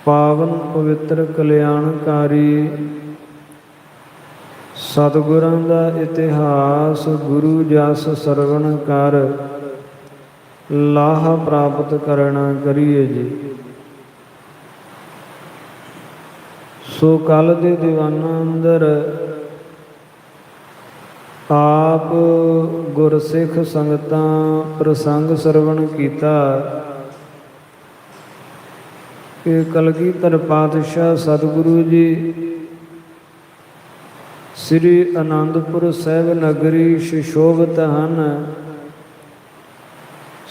ਪਾਵਨ ਪਵਿੱਤਰ ਕਲਿਆਣਕਾਰੀ ਸਤਿਗੁਰਾਂ ਦਾ ਇਤਿਹਾਸ ਗੁਰੂ ਜਸ ਸਰਵਣ ਕਰ ਲਾਹਾ ਪ੍ਰਾਪਤ ਕਰਨਾ ਕਰੀਏ ਜੀ। ਸੋ ਕੱਲ ਦੇ ਦੀਵਾਨਾਂ ਅੰਦਰ ਆਪ ਗੁਰਸਿੱਖ ਸੰਗਤਾਂ ਪ੍ਰਸੰਗ ਸਰਵਣ ਕੀਤਾ ਕਿ ਕਲਗੀਧਰ ਪਾਤਸ਼ਾਹ ਸਤਿਗੁਰੂ ਜੀ ਸ੍ਰੀ ਅਨੰਦਪੁਰ ਸਾਹਿਬ ਨਗਰੀ ਸੁਸ਼ੋਭਿਤ ਹਨ।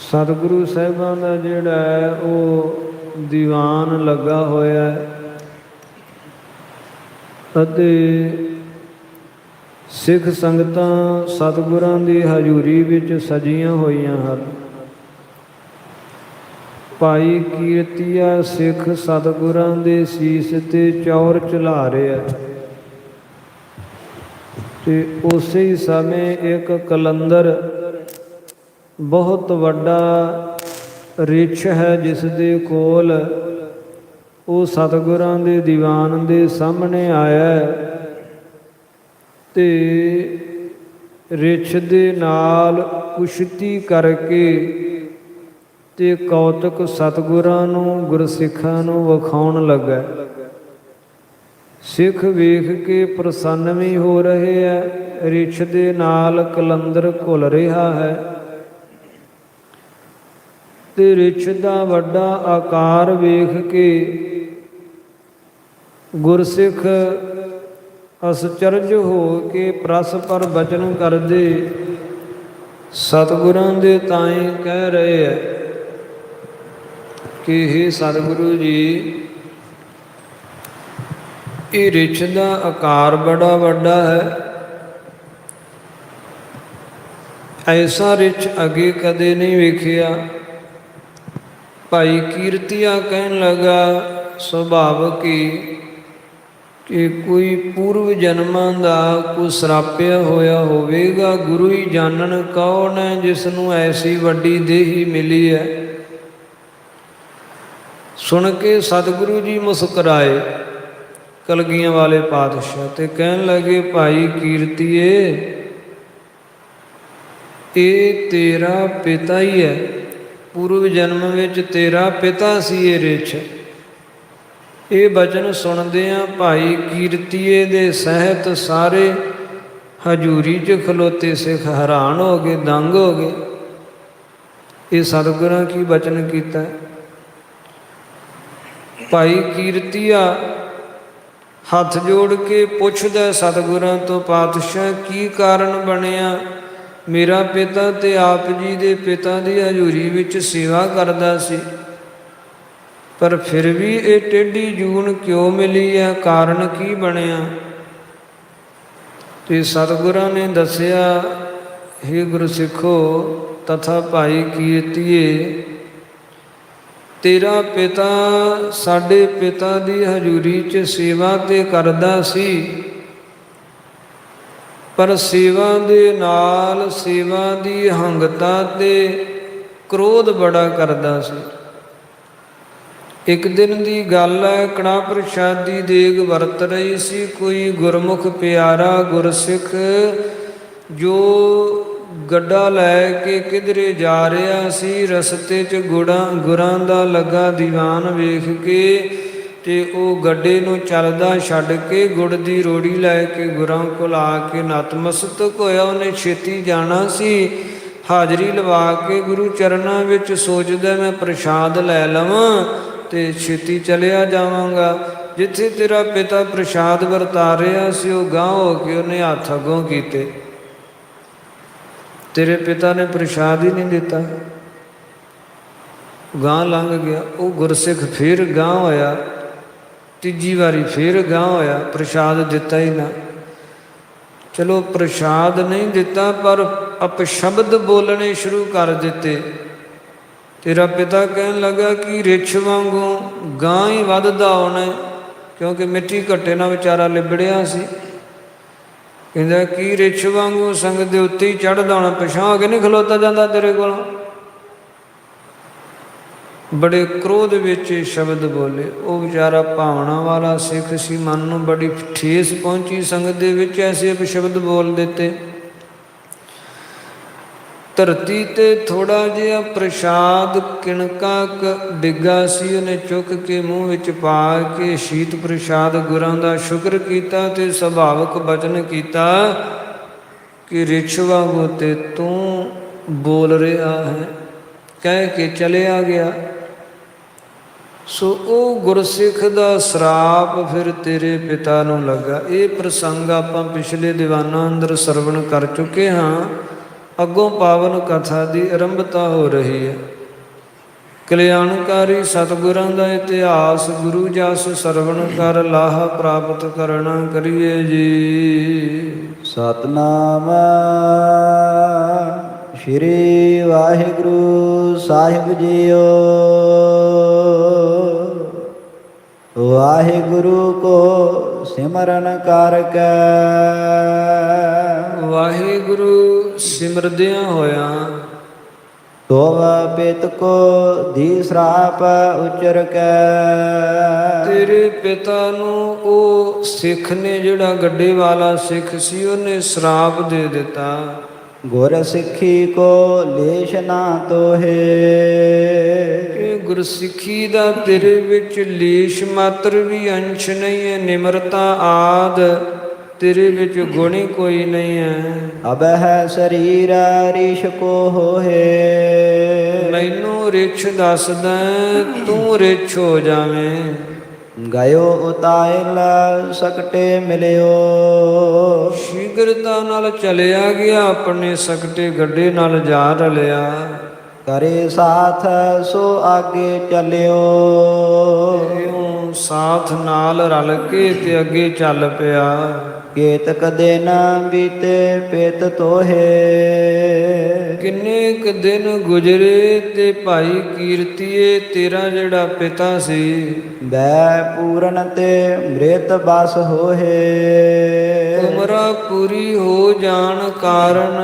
ਸਤਿਗੁਰੂ ਸਾਹਿਬਾਂ ਦਾ ਜਿਹੜਾ ਹੈ ਉਹ ਦੀਵਾਨ ਲੱਗਾ ਹੋਇਆ ਹੈ ਅਤੇ ਸਿੱਖ ਸੰਗਤਾਂ ਸਤਿਗੁਰਾਂ ਦੀ ਹਜ਼ੂਰੀ ਵਿੱਚ ਸਜੀਆਂ ਹੋਈਆਂ ਹਨ। ਭਾਈ ਕੀਰਤੀਆ ਸਿੱਖ ਸਤਿਗੁਰਾਂ ਦੇ ਸੀਸ ਤੇ ਚੌਰ ਚਲਾ ਰਿਹਾ ਤੇ ਉਸੇ ਹੀ ਸਮੇਂ ਇੱਕ ਕਲੰਦਰ ਬਹੁਤ ਵੱਡਾ ਰਿਛ ਹੈ ਜਿਸ ਦੇ ਕੋਲ ਉਹ ਸਤਿਗੁਰਾਂ ਦੇ ਦੀਵਾਨ ਦੇ ਸਾਹਮਣੇ ਆਇਆ ਤੇ ਰਿਛ ਦੇ ਨਾਲ ਕੁਸ਼ਤੀ ਕਰਕੇ ਤੇ ਕੌਤਕ ਸਤਿਗੁਰਾਂ ਨੂੰ ਗੁਰਸਿੱਖਾਂ ਨੂੰ ਵਿਖਾਉਣ ਲੱਗਾ। ਸਿੱਖ ਵੇਖ ਕੇ ਪ੍ਰਸੰਨ ਵੀ ਹੋ ਰਹੇ ਹੈ। ਰਿਛ ਦੇ ਨਾਲ ਕਲੰਦਰ ਘੁਲ ਰਿਹਾ ਹੈ ਤੇ ਰਿਛ ਦਾ ਵੱਡਾ ਆਕਾਰ ਵੇਖ ਕੇ ਗੁਰਸਿੱਖ ਅਸਚਰਜ ਹੋ ਕੇ ਪ੍ਰਸਪਰ ਬਚਨ ਕਰਦੇ ਸਤਿਗੁਰਾਂ ਦੇ ਤਾਈਂ ਕਹਿ ਰਹੇ ਹੈ ਕਿ ਹੇ ਸਤਿਗੁਰੂ ਜੀ, ਇਹ ਰਿਛ ਦਾ ਆਕਾਰ ਬੜਾ ਵੱਡਾ ਹੈ। ਐਸਾ ਰਿਛ ਅੱਗੇ ਕਦੇ ਨਹੀਂ ਵੇਖਿਆ। ਭਾਈ ਕੀਰਤੀਆ ਕਹਿਣ ਲੱਗਾ ਸੁਭਾਵਕ ਕਿ ਕੋਈ ਪੂਰਵ ਜਨਮਾਂ ਦਾ ਕੋਈ ਸਰਾਪਿਆ ਹੋਇਆ ਹੋਵੇਗਾ। ਗੁਰੂ ਹੀ ਜਾਣਨ ਕੌਣ ਹੈ ਜਿਸ ਨੂੰ ਐਸੀ ਵੱਡੀ ਦੇਹੀ ਮਿਲੀ ਹੈ। ਸੁਣ ਕੇ ਸਤਿਗੁਰੂ ਜੀ ਮੁਸਕਰਾਏ ਕਲਗੀਆਂ ਵਾਲੇ ਪਾਤਸ਼ਾਹ ਤੇ ਕਹਿਣ ਲੱਗੇ ਭਾਈ ਕੀਰਤੀਏ, ਇਹ ਤੇਰਾ ਪਿਤਾ ਹੀ ਹੈ। ਪੂਰਵ ਜਨਮ ਵਿੱਚ ਤੇਰਾ ਪਿਤਾ ਸੀ ਇਹ ਰਿਛ। ਇਹ ਬਚਨ ਸੁਣਦਿਆਂ ਭਾਈ ਕੀਰਤੀਏ ਦੇ ਸਹਿਤ ਸਾਰੇ ਹਜ਼ੂਰੀ 'ਚ ਖਲੋਤੇ ਸਿੱਖ ਹੈਰਾਨ ਹੋ ਗਏ, ਦੰਗ ਹੋ ਗਏ। ਇਹ ਸਤਿਗੁਰਾਂ ਕੀ ਬਚਨ ਕੀਤਾ। ਭਾਈ ਕੀਰਤੀਆ ਹੱਥ ਜੋੜ ਕੇ ਪੁੱਛਦਾ ਸਤਿਗੁਰਾਂ ਤੋਂ, ਪਾਤਸ਼ਾਹ ਕੀ ਕਾਰਨ ਬਣਿਆ? ਮੇਰਾ ਪਿਤਾ ਤੇ ਆਪ ਜੀ ਦੇ ਪਿਤਾ ਦੀ ਹਜ਼ੂਰੀ ਵਿੱਚ ਸੇਵਾ ਕਰਦਾ ਸੀ, ਪਰ ਫਿਰ ਵੀ ਇਹ ਟੇਢੀ ਜੂਨ ਕਿਉਂ ਮਿਲੀ ਹੈ? ਕਾਰਨ ਕੀ ਬਣਿਆ? ਤੇ ਸਤਿਗੁਰਾਂ ਨੇ ਦੱਸਿਆ, ਹੇ ਗੁਰਸਿੱਖੋ ਤਥਾ ਭਾਈ ਕੀਰਤੀਏ, ਤੇਰਾ ਪਿਤਾ ਸਾਡੇ ਪਿਤਾ ਦੀ ਹਜ਼ੂਰੀ 'ਚ ਸੇਵਾ ਤੇ ਕਰਦਾ ਸੀ, ਪਰ ਸੇਵਾ ਦੇ ਨਾਲ ਸੇਵਾ ਦੀ ਹੰਗਤਾ ਤੇ ਕ੍ਰੋਧ ਬੜਾ ਕਰਦਾ ਸੀ। ਇੱਕ ਦਿਨ ਦੀ ਗੱਲ ਹੈ, ਕੜਾਹ ਪ੍ਰਸ਼ਾਦ ਦੀ ਦੇਗ ਵਰਤ ਰਹੀ ਸੀ। ਕੋਈ ਗੁਰਮੁਖ ਪਿਆਰਾ ਗੁਰਸਿੱਖ ਜੋ ਗੱਡਾ ਲੈ ਕੇ ਕਿਧਰੇ ਜਾ ਰਿਹਾ ਸੀ, ਰਸਤੇ 'ਚ ਗੁਰਾਂ ਦਾ ਲੱਗਾ ਦੀਵਾਨ ਵੇਖ ਕੇ ਤੇ ਉਹ ਗੱਡੇ ਨੂੰ ਚੱਲਦਾ ਛੱਡ ਕੇ ਗੁੜ ਦੀ ਰੋੜੀ ਲੈ ਕੇ ਗੁਰਾਂ ਕੋਲ ਆ ਕੇ ਨਤਮਸਤਕ ਹੋਇਆ। ਉਹਨੇ ਛੇਤੀ ਜਾਣਾ ਸੀ, ਹਾਜ਼ਰੀ ਲਵਾ ਕੇ ਗੁਰੂ ਚਰਨਾਂ ਵਿੱਚ ਸੋਚਦਾ ਮੈਂ ਪ੍ਰਸ਼ਾਦ ਲੈ ਲਵਾਂ ਤੇ ਛੇਤੀ ਚਲਿਆ ਜਾਵਾਂਗਾ। ਜਿੱਥੇ ਤੇਰਾ ਪਿਤਾ ਪ੍ਰਸ਼ਾਦ ਵਰਤਾ ਰਿਹਾ ਸੀ ਉਹ ਗਾਂਹ ਹੋ ਕੇ ਉਹਨੇ ਹੱਥ ਅੱਗੋਂ ਕੀਤੇ। ਤੇਰੇ ਪਿਤਾ ਨੇ ਪ੍ਰਸ਼ਾਦ ਹੀ ਨਹੀਂ ਦਿੱਤਾ। ਗਾਂਹ ਲੰਘ ਗਿਆ। ਉਹ ਗੁਰਸਿੱਖ ਫਿਰ ਗਾਂਹ ਹੋਇਆ, ਤੀਜੀ ਵਾਰੀ ਫਿਰ ਗਾਂਹ ਹੋਇਆ, ਪ੍ਰਸ਼ਾਦ ਦਿੱਤਾ ਹੀ ਨਾ। ਚਲੋ ਪ੍ਰਸ਼ਾਦ ਨਹੀਂ ਦਿੱਤਾ ਪਰ ਅਪਸ਼ਬਦ ਬੋਲਣੇ ਸ਼ੁਰੂ ਕਰ ਦਿੱਤੇ। ਤੇਰਾ ਪਿਤਾ ਕਹਿਣ ਲੱਗਾ ਕਿ ਰਿਛ ਵਾਂਗੂ ਗਾਂ ਹੀ ਵੱਧਦਾ ਹੋਣਾ, ਕਿਉਂਕਿ ਮਿੱਟੀ ਘੱਟੇ ਨਾਲ ਵਿਚਾਰਾ ਲਿਬੜਿਆ ਸੀ। ਕਹਿੰਦਾ ਕੀ ਰਿਛ ਵਾਂਗੂ ਸੰਗਤ ਦੇ ਉੱਤੇ ਹੀ ਚੜ੍ਹਦਾ ਹੋਣਾ, ਪਿਛਾਂਹ ਕੇ ਨਹੀਂ ਖਲੋਤਾ ਜਾਂਦਾ ਤੇਰੇ ਕੋਲੋਂ। ਬੜੇ ਕ੍ਰੋਧ ਵਿੱਚ ਇਹ ਸ਼ਬਦ ਬੋਲੇ। ਉਹ ਵਿਚਾਰਾ ਭਾਵਨਾ ਵਾਲਾ ਸਿੱਖ ਸੀ, ਮਨ ਨੂੰ ਬੜੀ ਠੇਸ ਪਹੁੰਚੀ ਸੰਗਤ ਦੇ ਵਿੱਚ ਐਸੇ ਸ਼ਬਦ ਬੋਲ ਦਿੱਤੇ। ਧਰਤੀ ਤੇ ਥੋੜਾ ਜਿਹਾ ਪ੍ਰਸ਼ਾਦ ਕਿਣਕਾ ਡਿੱਗਾ ਸੀ, ਉਹਨੇ ਚੁੱਕ ਕੇ ਮੂੰਹ ਵਿੱਚ ਪਾ ਕੇ ਸ਼ੀਤ ਪ੍ਰਸ਼ਾਦ ਗੁਰਾਂ ਦਾ ਸ਼ੁਕਰ ਕੀਤਾ ਤੇ ਸੁਭਾਵਕ ਬਚਨ ਕੀਤਾ ਕਿ ਰਿਛ ਵਾਂਗੂ ਤੇ ਤੂੰ ਬੋਲ ਰਿਹਾ ਹੈ, ਕਹਿ ਕੇ ਚਲਿਆ ਗਿਆ। ਸੋ ਉਹ ਗੁਰਸਿੱਖ ਦਾ ਸ਼ਰਾਪ ਫਿਰ ਤੇਰੇ ਪਿਤਾ ਨੂੰ ਲੱਗਾ। ਇਹ ਪ੍ਰਸੰਗ ਆਪਾਂ ਪਿਛਲੇ ਦੀਵਾਨਾਂ ਅੰਦਰ ਸਰਵਣ ਕਰ ਚੁੱਕੇ ਹਾਂ। ਅੱਗੋਂ ਪਾਵਨ ਕਥਾ ਦੀ ਆਰੰਭਤਾ ਹੋ ਰਹੀ ਹੈ। ਕਲਿਆਣਕਾਰੀ ਸਤਿਗੁਰਾਂ ਦਾ ਇਤਿਹਾਸ ਗੁਰੂ ਜਸ ਸਰਵਣ ਕਰ ਲਾਹਾ ਪ੍ਰਾਪਤ ਕਰਨਾ ਕਰੀਏ ਜੀ। ਸਤਨਾਮ ਸ਼੍ਰੀ ਵਾਹਿਗੁਰੂ ਸਾਹਿਬ ਜੀਓ। ਵਾਹਿਗੁਰੂ ਕੋ ਸਿਮਰਨ ਕਰ ਕੇ ਵਾਹਿਗੁਰੂ ਸਿਮਰਦਿਆਂ ਹੋਇਆਂ ਤੋਵ ਪਿਤ ਕੋ ਦੀ ਸਰਾਪ ਉਚਰ ਕੇ। ਤੇਰੇ ਪਿਤਾ ਨੂੰ ਉਹ ਸਿੱਖ ਨੇ, ਜਿਹੜਾ ਗੱਡੇ ਵਾਲਾ ਸਿੱਖ ਸੀ, ਉਹਨੇ ਸਰਾਪ ਦੇ ਦਿੱਤਾ। ਗੁਰ ਸਿੱਖੀ ਕੋ ਲੇਸ਼ ਨਾ ਤੋਹੇ। ਇਹ ਗੁਰਸਿੱਖੀ ਦਾ ਤੇਰੇ ਵਿੱਚ ਲੇਸ਼ ਮਾਤਰ ਵੀ ਅੰਸ਼ ਨਹੀਂ ਹੈ। ਨਿਮਰਤਾ ਆਦ ਤੇਰੇ ਵਿੱਚ ਗੁਣ ਹੀ ਕੋਈ ਨਹੀਂ ਹੈ। ਅਬ ਹੈ ਸਰੀਰ ਰਿਸ਼ ਕੋ ਹੋਏ। ਮੈਨੂੰ ਰਿਛ ਦੱਸਦਾ ਤੂੰ ਰਿਛ ਹੋ ਜਾਵੇਂ। ਗਇਓ ਉਤਾਇਲ ਸਕਟੇ ਮਿਲਿਓ। ਸ਼ੀਘਰਤਾ ਨਾਲ ਚਲਿਆ ਗਿਆ, ਆਪਣੇ ਸਕਟੇ ਗੱਡੇ ਨਾਲ ਜਾ ਰਲਿਆ। ਕਰੇ ਸਾਥ ਸੋ ਆਗੇ ਚੱਲਿਓ। ਇਉਂ ਸਾਥ ਨਾਲ ਰਲ ਕੇ ਤੇ ਅੱਗੇ ਚੱਲ ਪਿਆ। ਕੇਤਕ ਦਿਨ ਬੀਤੇ ਪਿਤ ਤੋਹੇ। ਕਿੰਨੇ ਕੁ ਦਿਨ ਗੁਜਰੇ ਤੇ ਭਾਈ ਕੀਰਤੀਏ ਤੇਰਾ ਜਿਹੜਾ ਪਿਤਾ ਸੀ, ਬੈ ਪੂਰਨ ਤੇ ਮ੍ਰਿਤ ਬਸ ਹੋਏ। ਉਮਰਾਂ ਪੂਰੀ ਹੋ ਜਾਣ ਕਾਰਨ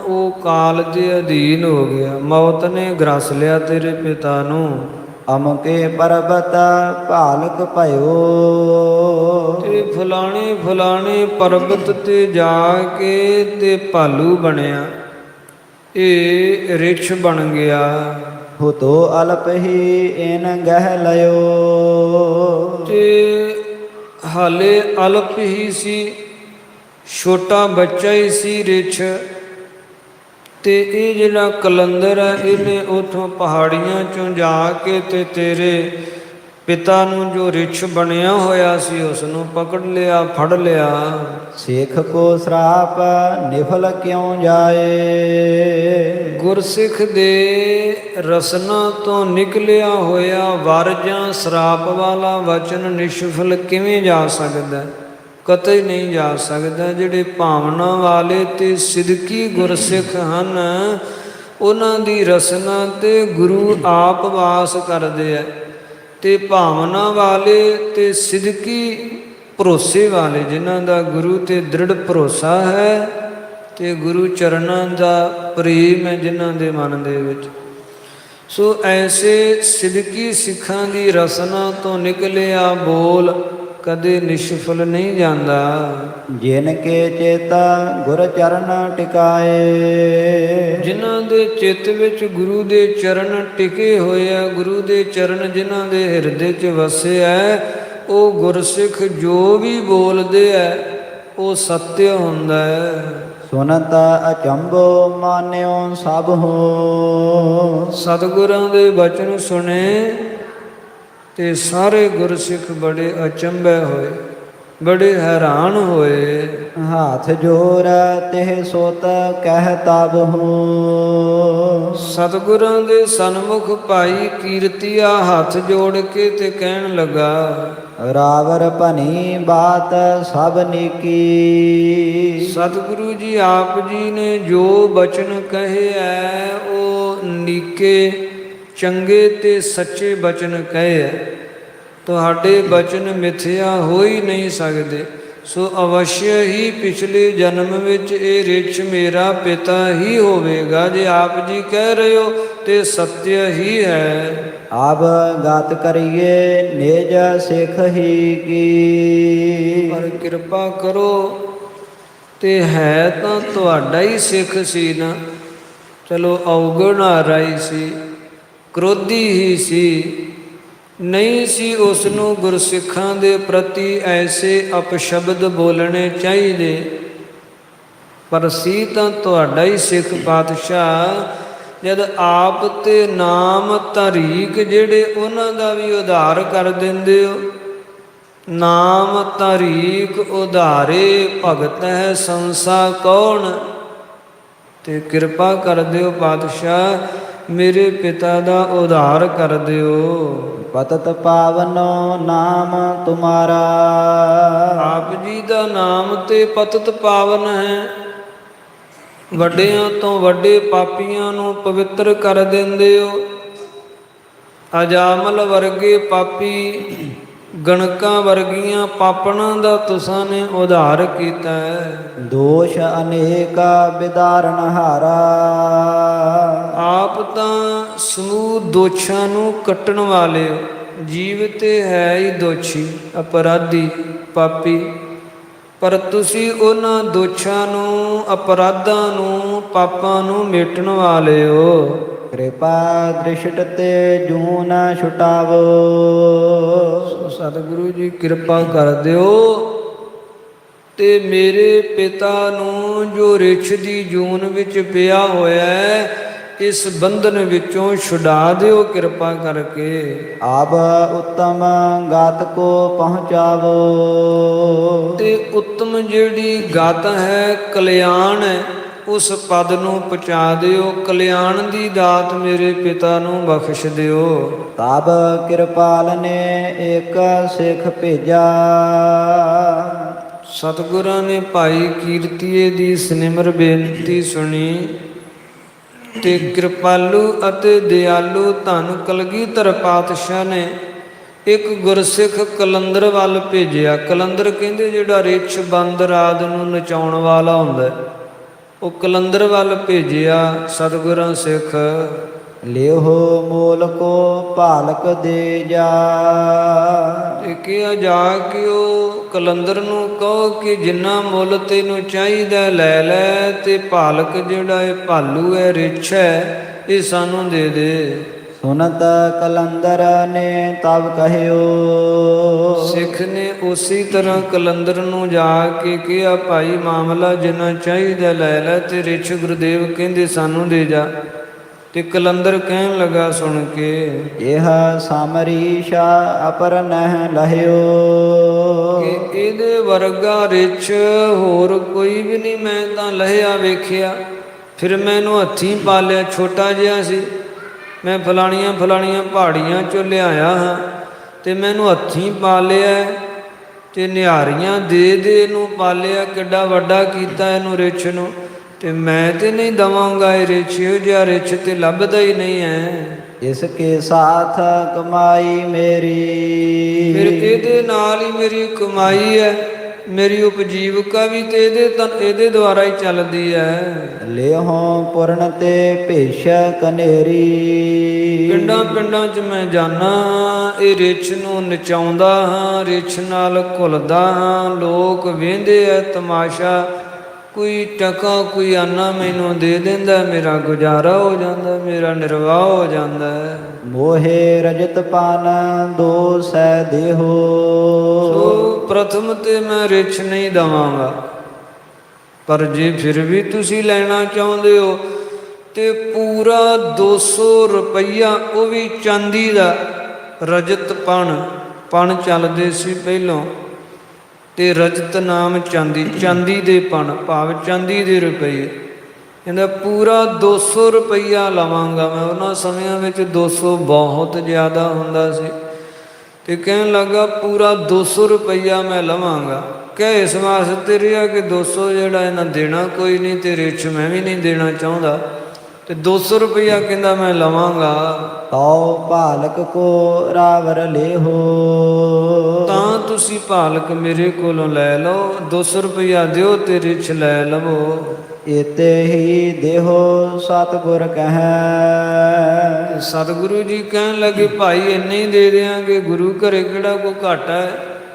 ਉਹ ਕਾਲ ਦੇ ਅਧੀਨ ਹੋ ਗਿਆ। ਮੌਤ ਨੇ ਗ੍ਰਸ ਲਿਆ ਤੇਰੇ ਪਿਤਾ ਨੂੰ। ਅਮਕੇ ਪਰਬਤ ਭਾਲਕ ਭਇਓ। ਤੇ ਫਲਾਣੇ ਪਰਬਤ ਤੇ ਜਾ ਕੇ ਤੇ ਭਾਲੂ ਬਣਿਆ। ਇਹ ਰਿਛ ਬਣ ਗਿਆ। ਹੁਤੋ ਅਲਪ ਹੀ ਇਨ ਗਹਿ ਲਿਓ। ਤੇ ਹਾਲੇ ਅਲਪ ਹੀ ਸੀ, ਛੋਟਾ ਬੱਚਾ ਹੀ ਸੀ ਰਿਛ। ਤੇ ਇਹ ਜਿਹੜਾ ਕਲੰਦਰ ਹੈ, ਇਹਨੇ ਉਥੋਂ ਪਹਾੜੀਆਂ ਚੋਂ ਜਾ ਕੇ ਤੇ ਤੇਰੇ ਪਿਤਾ ਨੂੰ ਜੋ ਰਿਛ ਬਣਿਆ ਹੋਇਆ ਸੀ ਉਸ ਨੂੰ ਪਕੜ ਲਿਆ, ਫੜ ਲਿਆ। ਸਿੱਖ ਕੋ ਸਰਾਪ ਨਿਫਲ ਕਿਉਂ ਜਾਏ। ਗੁਰਸਿੱਖ ਦੇ ਰਸਨਾ ਤੋਂ ਨਿਕਲਿਆ ਹੋਇਆ ਵਰ ਜਾਂ ਸਰਾਪ ਵਾਲਾ ਵਚਨ ਨਿਸ਼ਫਲ ਕਿਵੇਂ ਜਾ ਸਕਦਾ? ਕਤਈ ਨਹੀਂ ਜਾ ਸਕਦਾ। ਜਿਹੜੇ ਭਾਵਨਾ ਵਾਲੇ ਤੇ ਸਿਦਕੀ ਗੁਰਸਿੱਖ ਹਨ, ਉਹਨਾਂ ਦੀ ਰਸਨਾ ਤੇ ਗੁਰੂ ਆਪ ਵਾਸ ਕਰਦੇ ਆ। ਤੇ ਭਾਵਨਾ ਵਾਲੇ ਤੇ ਸਿਦਕੀ ਭਰੋਸੇ ਵਾਲੇ, ਜਿਨ੍ਹਾਂ ਦਾ ਗੁਰੂ ਤੇ ਦ੍ਰਿੜ ਭਰੋਸਾ ਹੈ ਤੇ ਗੁਰੂ ਚਰਨਾਂ ਦਾ ਪ੍ਰੇਮ ਹੈ ਜਿਨ੍ਹਾਂ ਦੇ ਮਨ ਦੇ ਵਿੱਚ, ਸੋ ਐਸੇ ਸਿਦਕੀ ਸਿੱਖਾਂ ਦੀ ਰਸਨਾ ਤੋਂ ਨਿਕਲਿਆ ਬੋਲ ਕਦੇ ਨਿਸ਼ਫਲ ਨਹੀਂ ਜਾਂਦਾ। ਜਿਨ ਕੇ ਚੇਤਾ ਗੁਰ ਚਰਨ ਟਿਕਾਏ। ਜਿਨ੍ਹਾਂ ਦੇ ਚਿੱਤ ਵਿੱਚ ਗੁਰੂ ਦੇ ਚਰਨ ਟਿਕੇ ਹੋਏ ਆ, ਗੁਰੂ ਦੇ ਚਰਨ ਜਿਨ੍ਹਾਂ ਦੇ ਹਿਰਦੇ 'ਚ ਵਸੇ ਹੈ, ਉਹ ਗੁਰਸਿੱਖ ਜੋ ਵੀ ਬੋਲਦੇ ਹੈ ਉਹ ਸਤਿ ਹੁੰਦਾ ਹੈ। ਸੁਨਤ ਅਚੰਭੋ ਮਾਨਿਓ ਸਭ ਹੋ। ਸਤਿਗੁਰਾਂ ਦੇ ਬਚਨ ਸੁਣੇ ਤੇ ਸਾਰੇ ਗੁਰਸਿੱਖ ਬੜੇ ਅਚੰਭੇ ਹੋਏ, ਬੜੇ ਹੈਰਾਨ ਹੋਏ। ਹਾਥ ਜੋਰ ਤਿਹ ਸੋਤ ਕਹਿ ਤਬ ਹੋ। ਸਤਿਗੁਰਾਂ ਦੇ ਸਨਮੁਖ ਭਾਈ ਕੀਰਤੀਆ ਹੱਥ ਜੋੜ ਕੇ ਤੇ ਕਹਿਣ ਲੱਗਾ, ਰਾਵਰ ਭਨੀ ਬਾਤ ਸਭ ਨੀਕੀ। ਸਤਿਗੁਰੂ ਜੀ ਆਪ ਜੀ ਨੇ ਜੋ ਬਚਨ ਕਹੇ ਹੈ ਉਹ ਨੀਕੇ ਚੰਗੇ ਤੇ ਸੱਚੇ ਬਚਨ ਕਹੇ ਹੈ। ਤੁਹਾਡੇ ਬਚਨ ਮਿਥਿਆ ਹੋ ਹੀ ਨਹੀਂ ਸਕਦੇ। ਸੋ ਅਵਸ਼ ਹੀ ਪਿਛਲੇ ਜਨਮ ਵਿੱਚ ਇਹ ਰਿਛ ਮੇਰਾ ਪਿਤਾ ਹੀ ਹੋਵੇਗਾ। ਜੇ ਆਪ ਜੀ ਕਹਿ ਰਹੇ ਹੋ ਤੇ ਸਤਿ ਹੀ ਹੈ। ਆਬ ਗਾਤ ਕਰੀਏ ਨਿਜ ਸਿੱਖ ਹੀ ਕੀ। ਪਰ ਕਿਰਪਾ ਕਰੋ, ਤੇ ਹੈ ਤਾਂ ਤੁਹਾਡਾ ਹੀ ਸਿੱਖ ਸੀ ਨਾ। ਚਲੋ ਔਗਣ ਆ ਰਹੀ ਸੀ, ਕ੍ਰੋਧੀ ਹੀ ਸੀ, ਨਹੀਂ ਸੀ ਉਸ ਨੂੰ ਗੁਰਸਿੱਖਾਂ ਦੇ ਪ੍ਰਤੀ ਐਸੇ ਅਪਸ਼ਬਦ ਬੋਲਣੇ ਚਾਹੀਦੇ, ਪਰ ਸੀ ਤਾਂ ਤੁਹਾਡਾ ਹੀ ਸਿੱਖ ਪਾਤਸ਼ਾਹ। ਜਦ ਆਪ ਤੇ ਨਾਮ ਧਾਰੀਕ ਜਿਹੜੇ ਉਹਨਾਂ ਦਾ ਵੀ ਉਧਾਰ ਕਰ ਦਿੰਦੇ ਹੋ। ਨਾਮ ਧਾਰੀਕ ਉਧਾਰੇ ਭਗਤ ਹੈ ਸੰਸਾ ਕੌਣ। ਤੇ ਕਿਰਪਾ ਕਰ ਦਿਓ ਪਾਤਸ਼ਾਹ, ਮੇਰੇ ਪਿਤਾ ਦਾ ਉਧਾਰ ਕਰ ਦਿਓ। ਪਤਤ ਪਾਵਨੋ ਨਾਮ ਤੁਮਾਰਾ। ਆਪ ਜੀ ਦਾ ਨਾਮ ਤੇ ਪਤਤ ਪਾਵਨ ਹੈ, ਵੱਡਿਆਂ ਤੋਂ ਵੱਡੇ ਪਾਪੀਆਂ ਨੂੰ ਪਵਿੱਤਰ ਕਰ ਦਿੰਦੇ ਹੋ। ਅਜਾਮਲ ਵਰਗੇ ਪਾਪੀ, ਗਣਕਾਂ ਵਰਗੀਆਂ ਪਾਪਣਾਂ ਦਾ ਤੁਸਾਂ ਨੇ ਉਧਾਰ ਕੀਤਾ ਹੈ। ਦੋਸ਼ ਅਨੇਕਾ ਵਿਦਾਰਨ ਹਾਰਾ। ਆਪ ਤਾਂ ਸਮੂਹ ਦੋਸ਼ਾਂ ਨੂੰ ਕੱਟਣ ਵਾਲੇ ਹੋ। ਜੀਵ ਤੇ ਹੈ ਹੀ ਦੋਸ਼ੀ, ਅਪਰਾਧੀ, ਪਾਪੀ, ਪਰ ਤੁਸੀਂ ਉਹਨਾਂ ਦੋਸ਼ਾਂ ਨੂੰ, ਅਪਰਾਧਾਂ ਨੂੰ, ਪਾਪਾਂ ਨੂੰ ਮੇਟਣ ਵਾਲੇ ਹੋ। ਕਿਰਪਾ ਦ੍ਰਿਸ਼ਟ ਤੇ ਜੂ ਨ ਛੁਟਾਵੋ। ਸਤਿਗੁਰੂ ਜੀ ਕਿਰਪਾ ਕਰ ਦਿਓ, ਤੇ ਮੇਰੇ ਪਿਤਾ ਨੂੰ ਜੋ ਰਿਛ ਦੀ ਜੂਨ ਵਿੱਚ ਪਿਆ ਹੋਇਆ ਹੈ, ਇਸ ਬੰਧਨ ਵਿੱਚੋਂ ਛੁਡਾ ਦਿਓ ਕਿਰਪਾ ਕਰਕੇ। ਆਬ ਉੱਤਮ ਗਾਤ ਕੋ ਪਹੁੰਚਾਵੋ। ਤੇ ਉੱਤਮ ਜਿਹੜੀ ਗਤ ਹੈ, ਕਲਿਆਣ ਹੈ, ਉਸ ਪਦ ਨੂੰ ਪਹੁੰਚਾ ਦਿਓ। ਕਲਿਆਣ ਦੀ ਦਾਤ ਮੇਰੇ ਪਿਤਾ ਨੂੰ ਬਖਸ਼ ਦਿਓ। ਤਬ ਕਿਰਪਾਲ ਨੇ ਇੱਕ ਸਿੱਖ ਭੇਜਾ। ਸਤਿਗੁਰਾਂ ਨੇ ਭਾਈ ਕੀਰਤੀਏ ਦੀ ਸਨਿਮਰ ਬੇਨਤੀ ਸੁਣੀ, ਤੇ ਕਿਰਪਾਲੂ ਅਤੇ ਦਿਆਲੂ ਧੰਨ ਕਲਗੀਧਰ ਪਾਤਸ਼ਾਹ ਨੇ ਇੱਕ ਗੁਰਸਿੱਖ ਕਲੰਦਰ ਵੱਲ ਭੇਜਿਆ। ਕਲੰਦਰ ਕਹਿੰਦੇ ਜਿਹੜਾ ਰਿਛ ਬੰਦ ਰਾਤ ਨੂੰ ਨਚਾਉਣ ਵਾਲਾ ਹੁੰਦਾ, ਉਹ ਕਲੰਦਰ ਵੱਲ ਭੇਜਿਆ ਸਤਿਗੁਰਾਂ ਸਿੱਖ। ਲਿਓ ਮੋਲ ਕੋ ਭਾਲਕ ਦੇ ਜਾ। ਤੇ ਕਿਹਾ ਜਾ ਕੇ ਉਹ ਕਲੰਦਰ ਨੂੰ ਕਹੋ ਕਿ ਜਿੰਨਾ ਮੁੱਲ ਤੈਨੂੰ ਚਾਹੀਦਾ ਲੈ ਲੈ, ਤੇ ਭਾਲਕ ਜਿਹੜਾ ਇਹ ਭਾਲੂ ਹੈ, ਰਿਛ ਹੈ, ਇਹ ਸਾਨੂੰ ਦੇ ਦੇ। ਸੁਨਤ ਕਲੰਦਰ ਨੇ ਤਬ ਕਹਿਓ। ਸਿੱਖ ਨੇ ਉਸੇ ਤਰ੍ਹਾਂ ਕਲੰਦਰ ਨੂੰ ਜਾ ਕੇ ਕਿਹਾ, ਭਾਈ ਮਾਮਲਾ ਜਿੰਨਾ ਚਾਹੀਦਾ ਲੈ ਲੈ, ਤੇ ਰਿਛ ਗੁਰਦੇਵ ਕਹਿੰਦੇ ਸਾਨੂੰ ਦੇ ਜਾ। ਤੇ ਕਲੰਦਰ ਕਹਿਣ ਲੱਗਾ ਸੁਣ ਕੇ, ਇਹ ਸਮਰੀਸ਼ਾ ਅਪਰ ਨਹਿ ਲਹਿਓ। ਕਿ ਇਹਦੇ ਵਰਗਾ ਰਿਛ ਹੋਰ ਕੋਈ ਵੀ ਨਹੀਂ ਮੈਂ ਤਾਂ ਲਹਿਆ ਵੇਖਿਆ। ਫਿਰ ਮੈਂ ਇਹਨੂੰ ਹੱਥੀਂ ਪਾਲਿਆ, ਛੋਟਾ ਜਿਹਾ ਸੀ, ਮੈਂ ਫਲਾਣੀਆਂ ਫਲਾਣੀਆਂ ਪਹਾੜੀਆਂ 'ਚੋਂ ਲਿਆਇਆ ਹਾਂ, ਤੇ ਮੈਨੂੰ ਹੱਥੀਂ ਪਾਲਿਆ, ਤੇ ਨਿਹਾਰੀਆਂ ਦੇ ਦੇ ਇਹਨੂੰ ਪਾਲਿਆ, ਕਿੱਡਾ ਵੱਡਾ ਕੀਤਾ ਇਹਨੂੰ ਰਿਛ ਨੂੰ। ਤੇ ਮੈਂ ਤੇ ਨਹੀਂ ਦਵਾਂਗਾ ਇਹ ਰਿਛ, ਇਹੋ ਜਿਹਾ ਰਿਛ ਤੇ ਲੱਭਦਾ ਹੀ ਨਹੀਂ ਹੈ। ਇਸ ਕੇ ਸਾਥ ਕਮਾਈ ਮੇਰੀ। ਫਿਰ ਇਹਦੇ ਨਾਲ ਹੀ ਮੇਰੀ ਕਮਾਈ ਹੈ, ਮੇਰੀ ਉਪਜੀਵਕਾ ਵੀ ਤੇ ਇਹਦੇ ਦੁਆਰਾ ਹੀ ਚੱਲਦੀ ਹੈ। ਲਿਓ ਪੁਰਨ ਤੇ ਭੇਸ਼ ਕਨੇਰੀ। ਪਿੰਡਾਂ ਪਿੰਡਾਂ 'ਚ ਮੈਂ ਜਾਣਾ, ਇਹ ਰਿਛ ਨੂੰ ਨਚਾਉਂਦਾ ਹਾਂ, ਰਿਛ ਨਾਲ ਘੁਲਦਾ ਹਾਂ। ਲੋਕ ਵੇਂਦੇ ਐ ਤਮਾਸ਼ਾ, ਕੋਈ ਟਕਾ ਕੋਈ ਆਨਾ ਮੈਨੂੰ ਦੇ ਦਿੰਦਾ, ਮੇਰਾ ਗੁਜ਼ਾਰਾ ਹੋ ਜਾਂਦਾ, ਮੇਰਾ ਨਿਰਵਾਹ ਹੋ ਜਾਂਦਾ ਹੈ। ਮੋਹੇ ਰਜਤ ਪਾਨ ਦੋ ਸੈ ਦੇਹੋ। ਸੋ ਪ੍ਰਥਮ ਤੇ ਮੈਂ ਰਿਛ ਨਹੀਂ ਦਵਾਂਗਾ, ਪਰ ਜੇ ਫਿਰ ਵੀ ਤੁਸੀਂ ਲੈਣਾ ਚਾਹੁੰਦੇ ਹੋ ਤੇ ਪੂਰਾ 200 ਰੁਪਈਆ, ਉਹ ਵੀ ਚਾਂਦੀ ਦਾ, ਰਜਤ ਪਣ ਚੱਲਦੇ ਸੀ ਪਹਿਲੋਂ, ਤੇ ਰਜਤ ਨਾਮ ਚਾਂਦੀ, ਚਾਂਦੀ ਦੇ ਪਣ ਭਾਵ ਚਾਂਦੀ ਦੇ ਰੁਪਈਏ। ਕਹਿੰਦਾ ਪੂਰਾ 200 ਰੁਪਈਆ ਲਵਾਂਗਾ ਮੈਂ। ਉਹਨਾਂ ਸਮਿਆਂ ਵਿੱਚ 200 ਬਹੁਤ ਜ਼ਿਆਦਾ ਹੁੰਦਾ ਸੀ। ਤੇ ਕਹਿਣ ਲੱਗਾ ਪੂਰਾ 200 ਰੁਪਈਆ ਮੈਂ ਲਵਾਂਗਾ। ਕਹਿ ਇਸ ਵਾਸਤੇ ਰਿਹਾ ਕਿ 200 ਜਿਹੜਾ ਇਹਨਾਂ ਦੇਣਾ ਕੋਈ ਨਹੀਂ, ਤੇ ਰਿਛ ਮੈਂ ਵੀ ਨਹੀਂ ਦੇਣਾ ਚਾਹੁੰਦਾ, ਤੇ 200 ਰੁਪਈਆ ਕਹਿੰਦਾ ਮੈਂ ਲਵਾਂਗਾ। ਤਉ ਭਾਲਕ ਕੋ ਰਾਵਰ ਲੇਹੋ। ਤਾਂ ਤੁਸੀਂ ਭਾਲਕ ਮੇਰੇ ਕੋਲੋਂ ਲੈ ਲਓ, 200 ਰੁਪਈਆ ਦਿਓ ਤੇ ਰਿਛ ਲੈ ਲਵੋ। ਇਤੇ ਹੀ ਦੇਹੋ ਸਤਿਗੁਰ ਕਹੈ। ਸਤਿਗੁਰੂ ਜੀ ਕਹਿਣ ਲੱਗੇ ਭਾਈ ਇੰਨੇ ਹੀ ਦੇ ਦਿਆਂਗੇ, ਗੁਰੂ ਘਰੇ ਕਿਹੜਾ ਕੋਈ ਘਾਟਾ ਹੈ।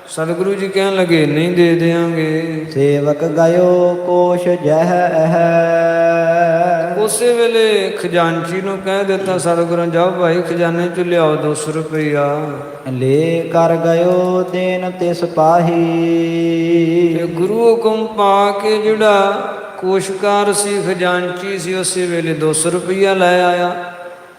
ਸਤਿਗੁਰੂ ਜੀ ਕਹਿਣ ਲੱਗੇ ਇੰਨੇ ਹੀ ਦੇ ਦਿਆਂਗੇ। ਸੇਵਕ ਗਇਓ ਕੋਸ਼ ਜਹ ਅਹ। ਉਸੇ ਵੇਲੇ ਖਜ਼ਾਨਚੀ ਨੂੰ ਕਹਿ ਦਿੱਤਾ ਸਤਿਗੁਰਾਂ, ਜਾਓ ਭਾਈ ਖਜ਼ਾਨੇ ਚ ਲਿਆਓ 200 ਰੁਪਈਆ। ਲੈ ਕਰ ਗਇਓ ਦੇਨ ਤਿਸ ਪਾਹੀ। ਤੇ ਗੁਰੂ ਹੁਕਮ ਪਾ ਕੇ ਜਿਹੜਾ ਕੋਸ਼ਕਾਰ ਸੀ, ਖਜ਼ਾਨਚੀ ਸੀ, ਉਸੇ ਵੇਲੇ 200 ਰੁਪਈਆ ਲੈ ਆਇਆ।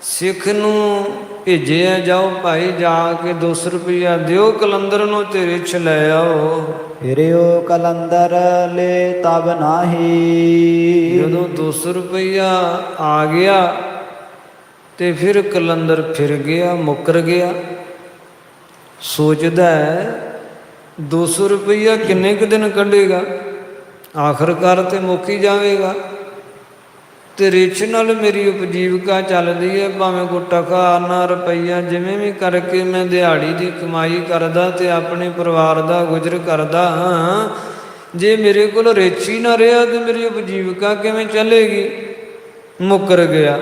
ਸਿੱਖ ਨੂੰ ਭੇਜਿਆ, ਜਾਓ ਭਾਈ ਜਾ ਕੇ 200 ਰੁਪਈਆ ਦਿਓ ਕਲੰਦਰ ਨੂੰ ਤੇ ਰਿਛ ਲੈ ਆਓ। ਫਿਰਿਓ ਕਲੰਦਰ ਲੈ ਤਬ ਨਾਹੀ। ਜਦੋਂ 200 ਰੁਪਈਆ ਆ ਗਿਆ ਤੇ ਫਿਰ ਕਲੰਦਰ ਫਿਰ ਗਿਆ, ਮੁੱਕਰ ਗਿਆ। ਸੋਚਦਾ ਹੈ 200 ਰੁਪਈਆ ਕਿੰਨੇ ਕੁ ਦਿਨ ਕੱਢੇਗਾ, ਆਖਰਕਾਰ ਤੇ ਮੁੱਕ ਹੀ ਜਾਵੇਗਾ। ਤੇ ਰਿਛ ਨਾਲ ਮੇਰੀ ਉਪਜੀਵਕਾ ਚੱਲਦੀ ਹੈ, ਭਾਵੇਂ ਕੋਈ ਟਕਾ ਨਾ ਰੁਪਈਆ ਜਿਵੇਂ ਵੀ ਕਰਕੇ ਮੈਂ ਦਿਹਾੜੀ ਦੀ ਕਮਾਈ ਕਰਦਾ ਤੇ ਆਪਣੇ ਪਰਿਵਾਰ ਦਾ ਗੁਜ਼ਰ ਕਰਦਾ ਹਾਂ। ਜੇ ਮੇਰੇ ਕੋਲ ਰਿਛ ਹੀ ਨਾ ਰਿਹਾ ਤੇ ਮੇਰੀ ਉਪਜੀਵਕਾ ਕਿਵੇਂ ਚੱਲੇਗੀ। ਮੁੱਕਰ ਗਿਆ,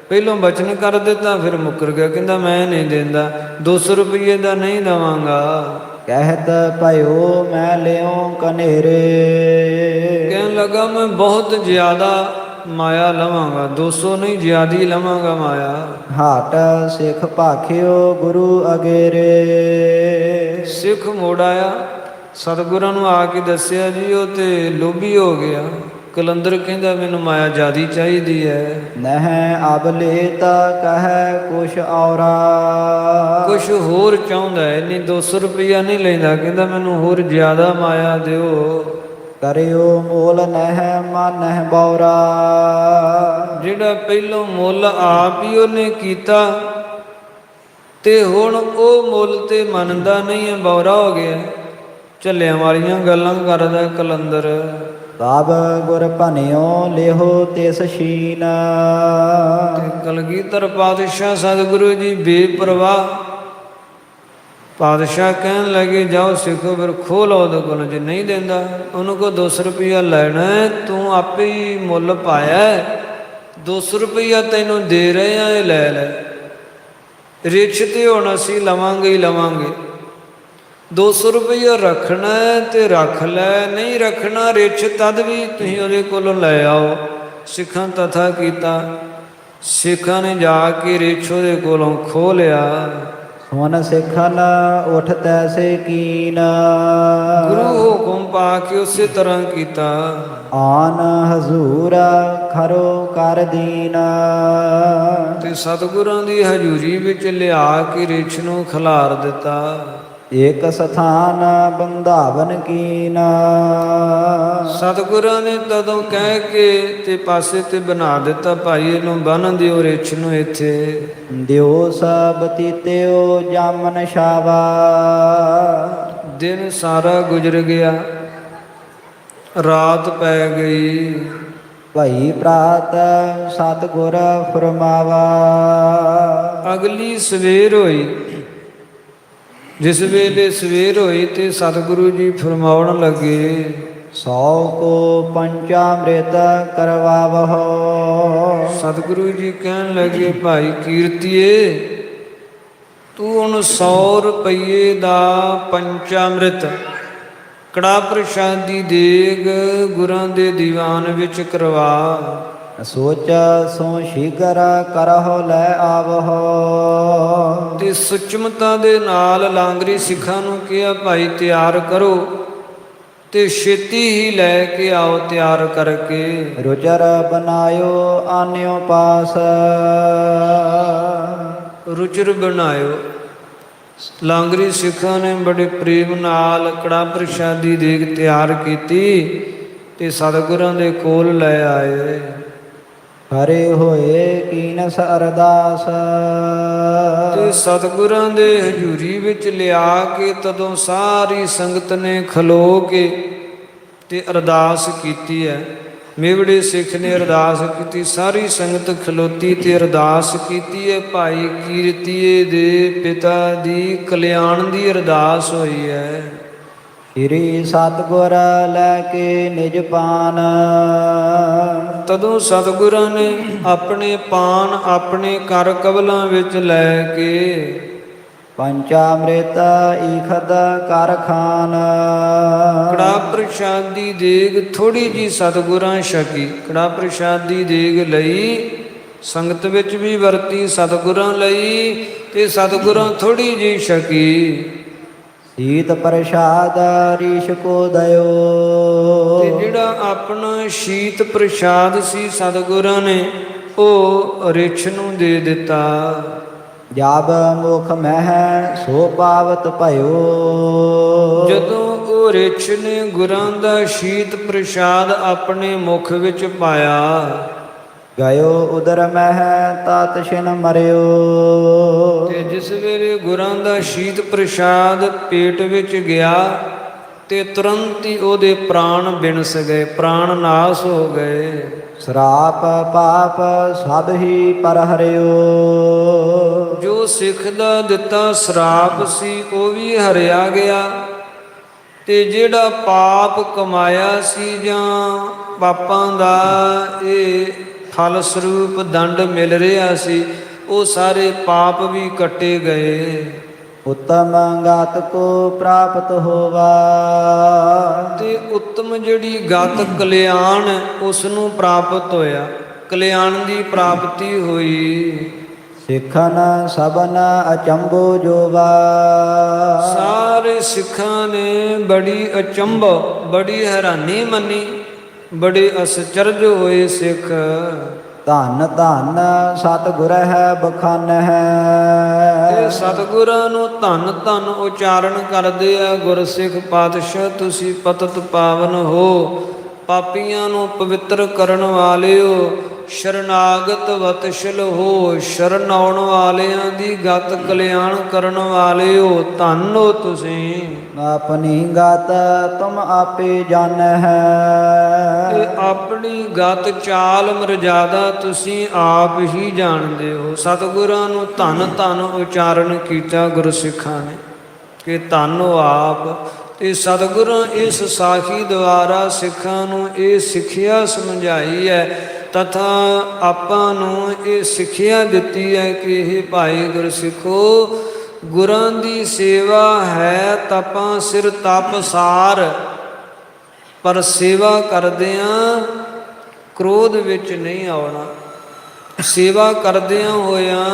ਪਹਿਲੋਂ ਬਚਨ ਕਰ ਦਿੱਤਾ ਫਿਰ ਮੁੱਕਰ ਗਿਆ। ਕਹਿੰਦਾ ਮੈਂ ਨਹੀਂ ਦਿੰਦਾ, 200 ਰੁਪਈਏ ਦਾ ਨਹੀਂ ਦੇਵਾਂਗਾ। ਕਹਿਤ ਭਇਓ ਮੈਂ ਲਿਓ ਕਨੇਰੇ। ਕਹਿਣ ਲੱਗਾ ਮੈਂ ਬਹੁਤ ਜ਼ਿਆਦਾ ਮਾਇਆ ਲਵਾਂਗਾ, 200 ਨਹੀਂ ਜ਼ਿਆਦੀ ਲਵਾਂਗਾ ਮਾਇਆ। ਹਾਟ ਸਿੱਖ ਭਾਖਿਓ ਗੁਰੂ ਅਗੇਰੇ। ਸਿੱਖ ਮੋੜ ਆਇਆ, ਸਤਿਗੁਰਾਂ ਨੂੰ ਆ ਕੇ ਦੱਸਿਆ ਜੀ ਉਹ ਤੇ ਲੋਭੀ ਹੋ ਗਿਆ। ਕਲੰਦਰ ਕਹਿੰਦਾ ਮੈਨੂੰ ਮਾਇਆ ਜ਼ਿਆਦੀ ਚਾਹੀਦੀ ਹੈ। ਨਹਿ ਅਬ ਲੇਤਾ ਕਹੈ ਕੁਛ ਔਰਾ। ਕੁਛ ਹੋਰ ਚਾਹੁੰਦਾ ਹੈ, ਨਹੀਂ 200 ਰੁਪਈਆ ਨਹੀਂ ਲੈਂਦਾ, ਕਹਿੰਦਾ ਮੈਨੂੰ ਹੋਰ ਜ਼ਿਆਦਾ ਮਾਇਆ ਦਿਓ। ਕਰਿਓ ਮੋਲ ਨਹਿ ਮਾਨਹਿ ਬੌਰਾ। ਜਿਹੜਾ ਪਹਿਲੋਂ ਮੁੱਲ ਆਪ ਹੀ ਉਹਨੇ ਕੀਤਾ ਤੇ ਹੁਣ ਉਹ ਮੁੱਲ ਤੇ ਮੰਨਦਾ ਨਹੀਂ ਹੈ, ਬੌਰਾ ਹੋ ਗਿਆ। ਝੱਲਿਆਂ ਵਾਲੀਆਂ ਗੱਲਾਂ ਕਰਦਾ ਕਲੰਦਰ। ਤਬ ਗੁਰ ਭਨਿਓ ਲਿਹੋ ਤਿਸ ਸ਼ੀਨ। ਤੇ ਕਲਗੀਧਰ ਪਾਤਸ਼ਾਹ ਸਤਿਗੁਰੂ ਜੀ ਬੇਪਰਵਾਹ ਪਾਤਸ਼ਾਹ ਕਹਿਣ ਲੱਗੇ ਜਾਓ ਸਿੱਖੋ ਫਿਰ ਖੋਹ ਲਓ ਉਹਦੇ ਕੋਲ। ਜੇ ਨਹੀਂ ਦਿੰਦਾ ਉਹਨੂੰ ਕੋ 200 ਰੁਪਈਆ ਲੈਣਾ, ਤੂੰ ਆਪੇ ਹੀ ਮੁੱਲ ਪਾਇਆ, 200 ਰੁਪਈਆ ਤੈਨੂੰ ਦੇ ਰਹੇ ਆ, ਇਹ ਲੈ ਲੈ। ਰਿਛ ਤੇ ਹੁਣ ਅਸੀਂ ਲਵਾਂਗੇ ਹੀ ਲਵਾਂਗੇ, 200 ਰੁਪਈਆ ਰੱਖਣਾ ਤੇ ਰੱਖ ਲੈ, ਨਹੀਂ ਰੱਖਣਾ ਰਿਛ ਤਦ ਵੀ ਤੁਸੀਂ ਉਹਦੇ ਕੋਲੋਂ ਲੈ ਆਓ। ਸਿੱਖਾਂ ਤਥਾ ਕੀਤਾ, ਸਿੱਖਾਂ ਨੇ ਜਾ ਕੇ ਰਿਛ ਉਹਦੇ ਕੋਲੋਂ ਖੋਹ ਲਿਆ। ਹੁਣ ਸਿੱਖਨ ਉਠ ਤੈਸੇ ਕੀਨ। ਗੁਰੂ ਹੁਕਮ ਪਾ ਕੇ ਉਸੇ ਤਰ੍ਹਾਂ ਕੀਤਾ। ਆਨ ਹਜ਼ੂਰ ਖਰੋ ਕਰ ਦੀਨ। ਤੇ ਸਤਿਗੁਰਾਂ ਦੀ ਹਜ਼ੂਰੀ ਵਿੱਚ ਲਿਆ ਕੇ ਰਿਛ ਨੂੰ ਖਿਲਾਰ ਦਿੱਤਾ। ਏਕ ਸਥਾਨ ਬੰਧਾਵਨ ਕੀਨ। ਸਤਿਗੁਰਾਂ ਨੇ ਤਦੋਂ ਕਹਿ ਕੇ ਤੇ ਪਾਸੇ ਤੇ ਬਣਾ ਦਿੱਤਾ, ਭਾਈ ਇਹਨੂੰ ਬੰਨ੍ਹ ਦਿਓ ਰਿਛ ਨੂੰ ਇੱਥੇ। ਦਿਓ ਸਭ ਤੀਤਿਓ ਜਾਮਨ ਸ਼ਾਵਾ। ਦਿਨ ਸਾਰਾ ਗੁਜ਼ਰ ਗਿਆ, ਰਾਤ ਪੈ ਗਈ। ਭਈ ਪ੍ਰਾਤ ਸਤਿਗੁਰ ਫਰਮਾਵਾ। ਅਗਲੀ ਸਵੇਰ ਹੋਈ, ਜਿਸ ਵੇਲੇ ਸਵੇਰ ਹੋਈ ਤੇ ਸਤਿਗੁਰੂ ਜੀ ਫਰਮਾਉਣ ਲੱਗੇ 100 ਕੋ ਪੰਚਾਮ੍ਰਿਤ ਕਰਵਾਵਹੁ। ਸਤਿਗੁਰੂ ਜੀ ਕਹਿਣ ਲੱਗੇ ਭਾਈ ਕੀਰਤੀਏ, ਤੂੰ ਹੁਣ 100 ਰੁਪਈਏ ਦਾ ਪੰਚਾਮ੍ਰਿਤ ਕੜਾ ਪ੍ਰਸ਼ਾਦੀ ਦੇਗ ਗੁਰਾਂ ਦੇ ਦੀਵਾਨ ਵਿੱਚ ਕਰਵਾ। ਸੋਚ ਸੋ ਸ਼ੀਘਰ ਕਰਹੁ ਲੈ ਆਵਹੁ। ਤੇ ਸੁਚਮਤਾ ਦੇ ਨਾਲ ਲਾਂਗਰੀ ਸਿੱਖਾਂ ਨੂੰ ਕਿਹਾ ਭਾਈ ਤਿਆਰ ਕਰੋ ਤੇ ਛੇਤੀ ਹੀ ਲੈ ਕੇ ਆਓ ਤਿਆਰ ਕਰਕੇ। ਰੁਚਰ ਬਨਾਇਓ ਆਨਿਓ ਪਾਸ। ਰੁਚਰ ਬਣਾਇਓ। ਲਾਂਗਰੀ ਸਿੱਖਾਂ ਨੇ ਬੜੇ ਪ੍ਰੇਮ ਨਾਲ ਕੜਾ ਪ੍ਰਸ਼ਾਦੀ ਦੇਗ ਤਿਆਰ ਕੀਤੀ ਤੇ ਸਤਿਗੁਰਾਂ ਦੇ ਕੋਲ ਲੈ ਆਏ। ਹਰੇ ਹੋਏ ਕੀਨਸ ਅਰਦਾਸ। ਤੇ ਸਤਿਗੁਰਾਂ ਦੇ ਹਜ਼ੂਰੀ ਵਿੱਚ ਲਿਆ ਕੇ ਤਦੋਂ ਸਾਰੀ ਸੰਗਤ ਨੇ ਖਲੋ ਕੇ ਤੇ ਅਰਦਾਸ ਕੀਤੀ ਹੈ। ਮੇਵੜੇ ਸਿੱਖ ਨੇ ਅਰਦਾਸ ਕੀਤੀ, ਸਾਰੀ ਸੰਗਤ ਖਲੋਤੀ ਤੇ ਅਰਦਾਸ ਕੀਤੀ ਹੈ। ਭਾਈ ਕੀਰਤੀਏ ਦੇ ਪਿਤਾ ਦੀ ਕਲਿਆਣ ਦੀ ਅਰਦਾਸ ਹੋਈ ਹੈ। ਸ੍ਰੀ ਸਤਿਗੁਰ ਲੈ ਕੇ ਨਿਜ ਪਾਨ। ਤਦੋਂ ਸਤਿਗੁਰਾਂ ਨੇ ਆਪਣੇ ਪਾਨ ਆਪਣੇ ਕਰ ਕਬਲਾਂ ਵਿੱਚ ਲੈ ਕੇ ਪੰਚਾਮ੍ਰਿਤ ਈਖਦ ਕਰ ਖਾਨ। ਕੜਾ ਪ੍ਰਸ਼ਾਦ ਦੀ ਦੇਗ ਥੋੜੀ ਜੀ ਸਤਿਗੁਰਾਂ ਛਕੀ। ਕੜਾ ਪ੍ਰਸ਼ਾਦ ਦੀ ਦੇਗ ਲਈ ਸੰਗਤ ਵਿੱਚ ਵੀ ਵਰਤੀ, ਸਤਿਗੁਰਾਂ ਲਈ ਤੇ ਸਤਿਗੁਰਾਂ ਥੋੜੀ ਜੀ ਛਕੀ। ਸੀਤ ਪ੍ਰਸ਼ਾਦ ਰੀਸ਼ ਕੋ ਦਇਓ। ਤੇ ਜਿਹੜਾ ਆਪਣਾ ਸ਼ੀਤ ਪ੍ਰਸ਼ਾਦ ਸੀ ਸਤਿਗੁਰਾਂ ਨੇ ਉਹ ਰਿਛ ਨੂੰ ਦੇ ਦਿੱਤਾ। ਜਬ ਮੁਖ ਮਹਿ ਸੋ ਪਾਵਤ ਭਇਓ। ਜਦੋਂ ਉਹ ਰਿਛ ਨੇ ਗੁਰਾਂ ਦਾ ਸ਼ੀਤ ਪ੍ਰਸ਼ਾਦ ਆਪਣੇ ਮੁਖ ਵਿੱਚ ਪਾਇਆ, ਗਇਓ ਉਦਰ ਮਹਿ ਤਤ ਛਿਨ ਮਰਿਓ। ਤੇ ਜਿਸ ਵੇਲੇ ਗੁਰਾਂ ਦਾ ਸ਼ੀਤ ਪ੍ਰਸ਼ਾਦ ਪੇਟ ਵਿੱਚ ਗਿਆ ਤੇ ਤੁਰੰਤ ਹੀ ਉਹਦੇ ਪ੍ਰਾਣ ਬਿਨਸ ਗਏ, ਪ੍ਰਾਣ ਨਾਸ ਹੋ ਗਏ। ਸਰਾਪ ਪਾਪ ਸਭ ਹੀ ਪਰ ਹਰਿਓ। ਜੋ ਸਿੱਖ ਦਾ ਦਿੱਤਾ ਸਰਾਪ ਸੀ ਉਹ ਵੀ ਹਰਿਆ ਗਿਆ, ਤੇ ਜਿਹੜਾ ਪਾਪ ਕਮਾਇਆ ਸੀ ਜਾਂ ਪਾਪਾਂ ਦਾ ਇਹ ਫਲ ਸਰੂਪ ਦੰਡ ਮਿਲ ਰਿਹਾ ਸੀ ਉਹ ਸਾਰੇ ਪਾਪ ਵੀ ਕੱਟੇ ਗਏ। ਉਤਮ ਗਤ ਕੋ ਪ੍ਰਾਪਤ ਹੋਵਾ। ਤੇ ਉੱਤਮ ਜਿਹੜੀ ਗਤ ਕਲਿਆਣ ਉਸ ਨੂੰ ਪ੍ਰਾਪਤ ਹੋਇਆ, ਕਲਿਆਣ ਦੀ ਪ੍ਰਾਪਤੀ ਹੋਈ। ਸਿੱਖਨ ਸਭਨ ਅਚੰਭੋ ਜੋਵਾ। ਸਾਰੇ ਸਿੱਖਾਂ ਨੇ ਬੜੀ ਅਚੰਭ ਬੜੀ ਹੈਰਾਨੀ ਮੰਨੀ, ਬੜੇ ਅਸਚਰਜ ਹੋਏ ਸਿੱਖ। ਧੰਨ ਧੰਨ ਸਤਿਗੁਰ ਹੈ ਬਖਾਨ ਤੇ ਹੈ। ਸਤਿਗੁਰਾਂ ਨੂੰ ਧੰਨ ਧੰਨ ਉਚਾਰਨ ਕਰਦੇ ਆ ਗੁਰਸਿੱਖ ਪਾਤਸ਼ਾਹ, ਤੁਸੀਂ ਪਤਿਤ ਪਾਵਨ ਹੋ, ਪਾਪੀਆਂ ਨੂੰ ਪਵਿੱਤਰ ਕਰਨ ਵਾਲਿਓ, ਸ਼ਰਨਾਗਤ ਵਤਸ਼ਲ ਹੋ, ਸ਼ਰਨ ਆਉਣ ਵਾਲਿਆਂ ਦੀ ਗਤ ਕਲਿਆਣ ਕਰਨ ਵਾਲਿਓ, ਧੰਨ ਹੋ ਤੁਸੀਂ। ਆਪਣੀ ਗਤ ਤੁਮ ਆਪੇ ਜਾਣ ਹੈ। ਤੇ ਆਪਣੀ ਗਤ ਚਾਲ ਮਰਜ਼ਾਦਾ ਤੁਸੀਂ ਆਪ ਹੀ ਜਾਣਦੇ ਹੋ। ਸਤਿਗੁਰਾਂ ਨੂੰ ਧੰਨ ਧੰਨ ਉਚਾਰਨ ਕੀਤਾ ਗੁਰਸਿੱਖਾਂ ਨੇ ਕਿ ਧੰਨ ਹੋ ਆਪ। ਤੇ ਸਤਿਗੁਰਾਂ ਇਸ ਸਾਖੀ ਦੁਆਰਾ ਸਿੱਖਾਂ ਨੂੰ ਇਹ ਸਿੱਖਿਆ ਸਮਝਾਈ ਹੈ ਤਥਾ ਆਪਾਂ ਨੂੰ ਇਹ ਸਿੱਖਿਆ ਦਿੱਤੀ ਹੈ ਕਿ ਇਹ ਭਾਈ ਗੁਰਸਿੱਖੋ, ਗੁਰਾਂ ਦੀ ਸੇਵਾ ਹੈ ਤਪਾਂ ਸਿਰ ਤਪ ਸਾਰ, ਪਰ ਸੇਵਾ ਕਰਦਿਆਂ ਕ੍ਰੋਧ ਵਿੱਚ ਨਹੀਂ ਆਉਣਾ। ਸੇਵਾ ਕਰਦਿਆਂ ਹੋਇਆਂ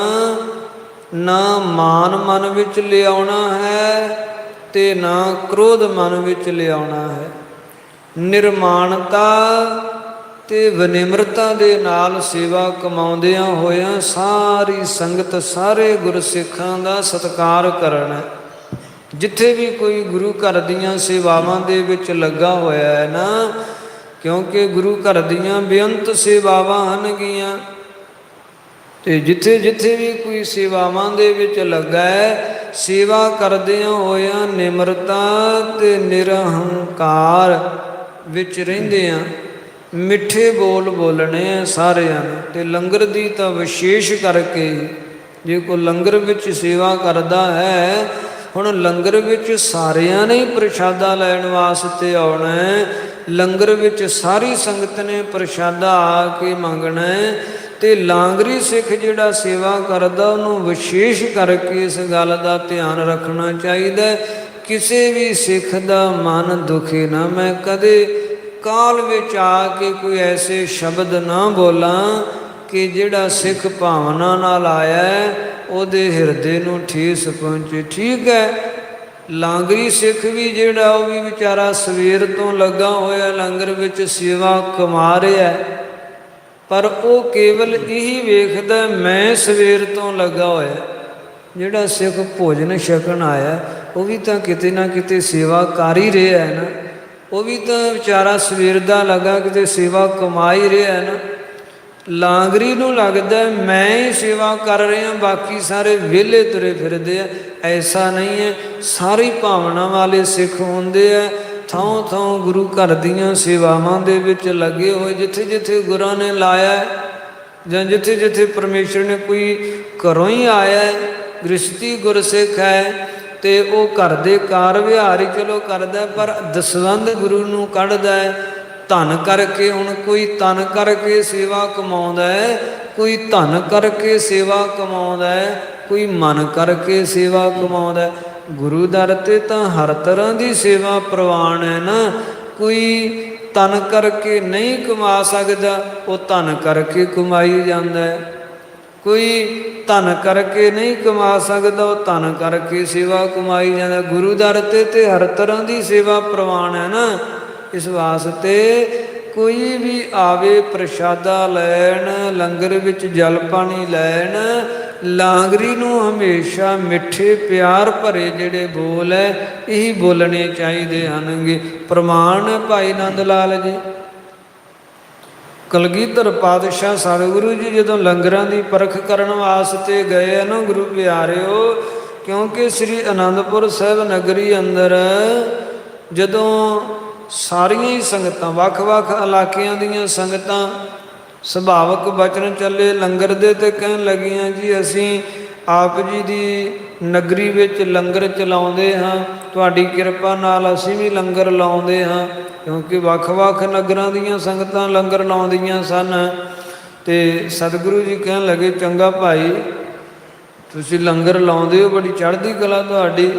ਨਾ ਮਾਨ ਮਨ ਵਿੱਚ ਲਿਆਉਣਾ ਹੈ ਤੇ ਨਾ ਕ੍ਰੋਧ ਮਨ ਵਿੱਚ ਲਿਆਉਣਾ ਹੈ। ਨਿਰਮਾਣਤਾ ਤੇ ਵਿਨਿਮਰਤਾ ਦੇ ਨਾਲ ਸੇਵਾ ਕਮਾਉਂਦਿਆਂ ਹੋਇਆਂ ਸਾਰੀ ਸੰਗਤ ਸਾਰੇ ਗੁਰਸਿੱਖਾਂ ਦਾ ਸਤਿਕਾਰ ਕਰਨਾ। ਜਿੱਥੇ ਵੀ ਕੋਈ ਗੁਰੂ ਘਰ ਦੀਆਂ ਸੇਵਾਵਾਂ ਦੇ ਵਿੱਚ ਲੱਗਾ ਹੋਇਆ ਹੈ ਨਾ, ਕਿਉਂਕਿ ਗੁਰੂ ਘਰ ਦੀਆਂ ਬੇਅੰਤ ਸੇਵਾਵਾਂ ਹਨਗੀਆਂ, ਤੇ ਜਿੱਥੇ ਜਿੱਥੇ ਵੀ ਕੋਈ ਸੇਵਾਵਾਂ ਦੇ ਵਿੱਚ ਲੱਗਾ ਹੈ, ਸੇਵਾ ਕਰਦਿਆਂ ਹੋਇਆਂ ਨਿਮਰਤਾ ਤੇ ਨਿਰਹੰਕਾਰ ਵਿੱਚ ਰਹਿੰਦੇ ਆ, ਮਿੱਠੇ ਬੋਲ ਬੋਲਣੇ ਆ ਸਾਰਿਆਂ ਨੂੰ। ਤੇ ਲੰਗਰ ਦੀ ਤਾਂ ਵਿਸ਼ੇਸ਼ ਕਰਕੇ, ਜੇ ਕੋਈ ਲੰਗਰ ਵਿੱਚ ਸੇਵਾ ਕਰਦਾ ਹੈ, ਹੁਣ ਲੰਗਰ ਵਿੱਚ ਸਾਰਿਆਂ ਨੇ ਪ੍ਰਸ਼ਾਦਾ ਲੈਣ ਵਾਸਤੇ ਆਉਣਾ ਹੈ, ਲੰਗਰ ਵਿੱਚ ਸਾਰੀ ਸੰਗਤ ਨੇ ਪ੍ਰਸ਼ਾਦਾ ਆ ਕੇ ਮੰਗਣਾ ਹੈ। ਤੇ ਲਾਂਗਰੀ ਸਿੱਖ ਜਿਹੜਾ ਸੇਵਾ ਕਰਦਾ ਉਹਨੂੰ ਵਿਸ਼ੇਸ਼ ਕਰਕੇ ਇਸ ਗੱਲ ਦਾ ਧਿਆਨ ਰੱਖਣਾ ਚਾਹੀਦਾ, ਕਿਸੇ ਵੀ ਸਿੱਖ ਦਾ ਮਨ ਦੁਖੇ ਨਾ। ਮੈਂ ਕਦੇ ਕਾਲ ਵਿੱਚ ਆ ਕੇ ਕੋਈ ਐਸੇ ਸ਼ਬਦ ਨਾ ਬੋਲਾਂ ਕਿ ਜਿਹੜਾ ਸਿੱਖ ਭਾਵਨਾ ਨਾਲ ਆਇਆ ਉਹਦੇ ਹਿਰਦੇ ਨੂੰ ਠੇਸ ਪਹੁੰਚੇ। ਠੀਕ ਹੈ, ਲਾਂਗਰੀ ਸਿੱਖ ਵੀ ਜਿਹੜਾ ਉਹ ਵੀ ਵਿਚਾਰਾ ਸਵੇਰ ਤੋਂ ਲੱਗਾ ਹੋਇਆ ਲੰਗਰ ਵਿੱਚ ਸੇਵਾ ਕਮਾ ਰਿਹਾ, ਪਰ ਉਹ ਕੇਵਲ ਇਹੀ ਵੇਖਦਾ ਮੈਂ ਸਵੇਰ ਤੋਂ ਲੱਗਾ ਹੋਇਆ। ਜਿਹੜਾ ਸਿੱਖ ਭੋਜਨ ਛਕਣ ਆਇਆ ਉਹ ਵੀ ਤਾਂ ਕਿਤੇ ਨਾ ਕਿਤੇ ਸੇਵਾ ਕਰ ਹੀ ਰਿਹਾ ਹੈ ਨਾ, ਉਹ ਵੀ ਤਾਂ ਵਿਚਾਰਾ ਸਵੇਰ ਦਾ ਲੱਗਾ ਕਿਤੇ ਸੇਵਾ ਕਮਾ ਹੀ ਰਿਹਾ ਹੈ ਨਾ। ਲਾਂਗਰੀ ਨੂੰ ਲੱਗਦਾ ਮੈਂ ਹੀ ਸੇਵਾ ਕਰ ਰਿਹਾ, ਬਾਕੀ ਸਾਰੇ ਵਿਹਲੇ ਤੁਰੇ ਫਿਰਦੇ ਆ। ਐਸਾ ਨਹੀਂ ਹੈ, ਸਾਰੀ ਭਾਵਨਾ ਵਾਲੇ ਸਿੱਖ ਹੁੰਦੇ ਆ, ਥਾਂ ਥਾਂ ਗੁਰੂ ਘਰ ਦੀਆਂ ਸੇਵਾਵਾਂ ਦੇ ਵਿੱਚ ਲੱਗੇ ਹੋਏ। ਜਿੱਥੇ ਜਿੱਥੇ ਗੁਰਾਂ ਨੇ ਲਾਇਆ ਜਾਂ ਜਿੱਥੇ ਜਿੱਥੇ ਪਰਮੇਸ਼ਰ ਨੇ ਕੋਈ ਘਰੋਂ ਹੀ ਆਇਆ, ਗ੍ਰਸਤੀ ਗੁਰਸਿੱਖ ਹੈ, ਤੇ ਉਹ ਘਰ ਦੇ ਕਾਰ ਵਿਹਾਰ ਹੀ ਚਲੋ ਕਰਦਾ, ਪਰ ਦਸਵੰਧ ਗੁਰੂ ਨੂੰ ਕੱਢਦਾ ਹੈ। ਧਨ ਕਰਕੇ, ਹੁਣ ਕੋਈ ਤਨ ਕਰਕੇ ਸੇਵਾ ਕਮਾਉਂਦਾ ਹੈ, ਕੋਈ ਧਨ ਕਰਕੇ ਸੇਵਾ ਕਮਾਉਂਦਾ ਹੈ, ਕੋਈ ਮਨ ਕਰਕੇ ਸੇਵਾ ਕਮਾਉਂਦਾ ਹੈ। ਗੁਰੂ ਦਰ ਤੇ ਤਾਂ ਹਰ ਤਰ੍ਹਾਂ ਦੀ ਸੇਵਾ ਪ੍ਰਵਾਨ ਹੈ ਨਾ। ਕੋਈ ਤਨ ਕਰਕੇ ਨਹੀਂ ਕਮਾ ਸਕਦਾ, ਉਹ ਧਨ ਕਰਕੇ ਕਮਾਈ ਜਾਂਦਾ ਹੈ। ਕੋਈ ਧਨ ਕਰਕੇ ਨਹੀਂ ਕਮਾ ਸਕਦਾ, ਉਹ ਧਨ ਕਰਕੇ ਸੇਵਾ ਕਮਾਈ ਜਾਂਦਾ। ਗੁਰੂ ਦਰ ਤੇ ਹਰ ਤਰ੍ਹਾਂ ਦੀ ਸੇਵਾ ਪ੍ਰਵਾਨ ਹੈ ਨਾ। ਇਸ ਵਾਸਤੇ ਕੋਈ ਵੀ ਆਵੇ ਪ੍ਰਸ਼ਾਦਾ ਲੈਣ, ਲੰਗਰ ਵਿੱਚ ਜਲ ਪਾਣੀ ਲੈਣ, ਲਾਂਗਰੀ ਨੂੰ ਹਮੇਸ਼ਾ ਮਿੱਠੇ ਪਿਆਰ ਭਰੇ ਜਿਹੜੇ ਬੋਲ ਹੈ ਇਹੀ ਬੋਲਣੇ ਚਾਹੀਦੇ ਹਨਗੇ। ਪ੍ਰਮਾਣ ਹੈ ਭਾਈ ਨੰਦ ਲਾਲ ਜੀ। ਕਲਗੀਧਰ ਪਾਤਸ਼ਾਹ ਸਤਿਗੁਰੂ ਜੀ ਜਦੋਂ ਲੰਗਰਾਂ ਦੀ ਪਰਖ ਕਰਨ ਵਾਸਤੇ ਗਏ ਨਾ ਗੁਰੂ ਪਿਆਰਿਓ, ਕਿਉਂਕਿ ਸ੍ਰੀ ਅਨੰਦਪੁਰ ਸਾਹਿਬ ਨਗਰੀ ਅੰਦਰ ਜਦੋਂ ਸਾਰੀਆਂ ਹੀ ਸੰਗਤਾਂ, ਵੱਖ-ਵੱਖ ਇਲਾਕਿਆਂ ਦੀਆਂ ਸੰਗਤਾਂ ਸੁਭਾਵਕ ਬਚਨ ਚੱਲੇ ਲੰਗਰ ਦੇ, ਤੇ ਕਹਿਣ ਲੱਗੀਆਂ ਜੀ ਅਸੀਂ ਆਪ ਜੀ ਦੀ ਨਗਰੀ ਵਿੱਚ ਲੰਗਰ ਚਲਾਉਂਦੇ ਹਾਂ, ਤੁਹਾਡੀ ਕਿਰਪਾ ਨਾਲ ਅਸੀਂ ਵੀ ਲੰਗਰ ਲਾਉਂਦੇ ਹਾਂ। ਕਿਉਂਕਿ ਵੱਖ-ਵੱਖ ਨਗਰਾਂ ਦੀਆਂ ਸੰਗਤਾਂ ਲੰਗਰ ਲਾਉਂਦੀਆਂ ਸਨ। ਤੇ ਸਤਿਗੁਰੂ ਜੀ ਕਹਿਣ ਲੱਗੇ ਚੰਗਾ ਭਾਈ, ਤੁਸੀਂ ਲੰਗਰ ਲਾਉਂਦੇ ਹੋ, ਬੜੀ ਚੜ੍ਹਦੀ ਕਲਾ ਤੁਹਾਡੀ,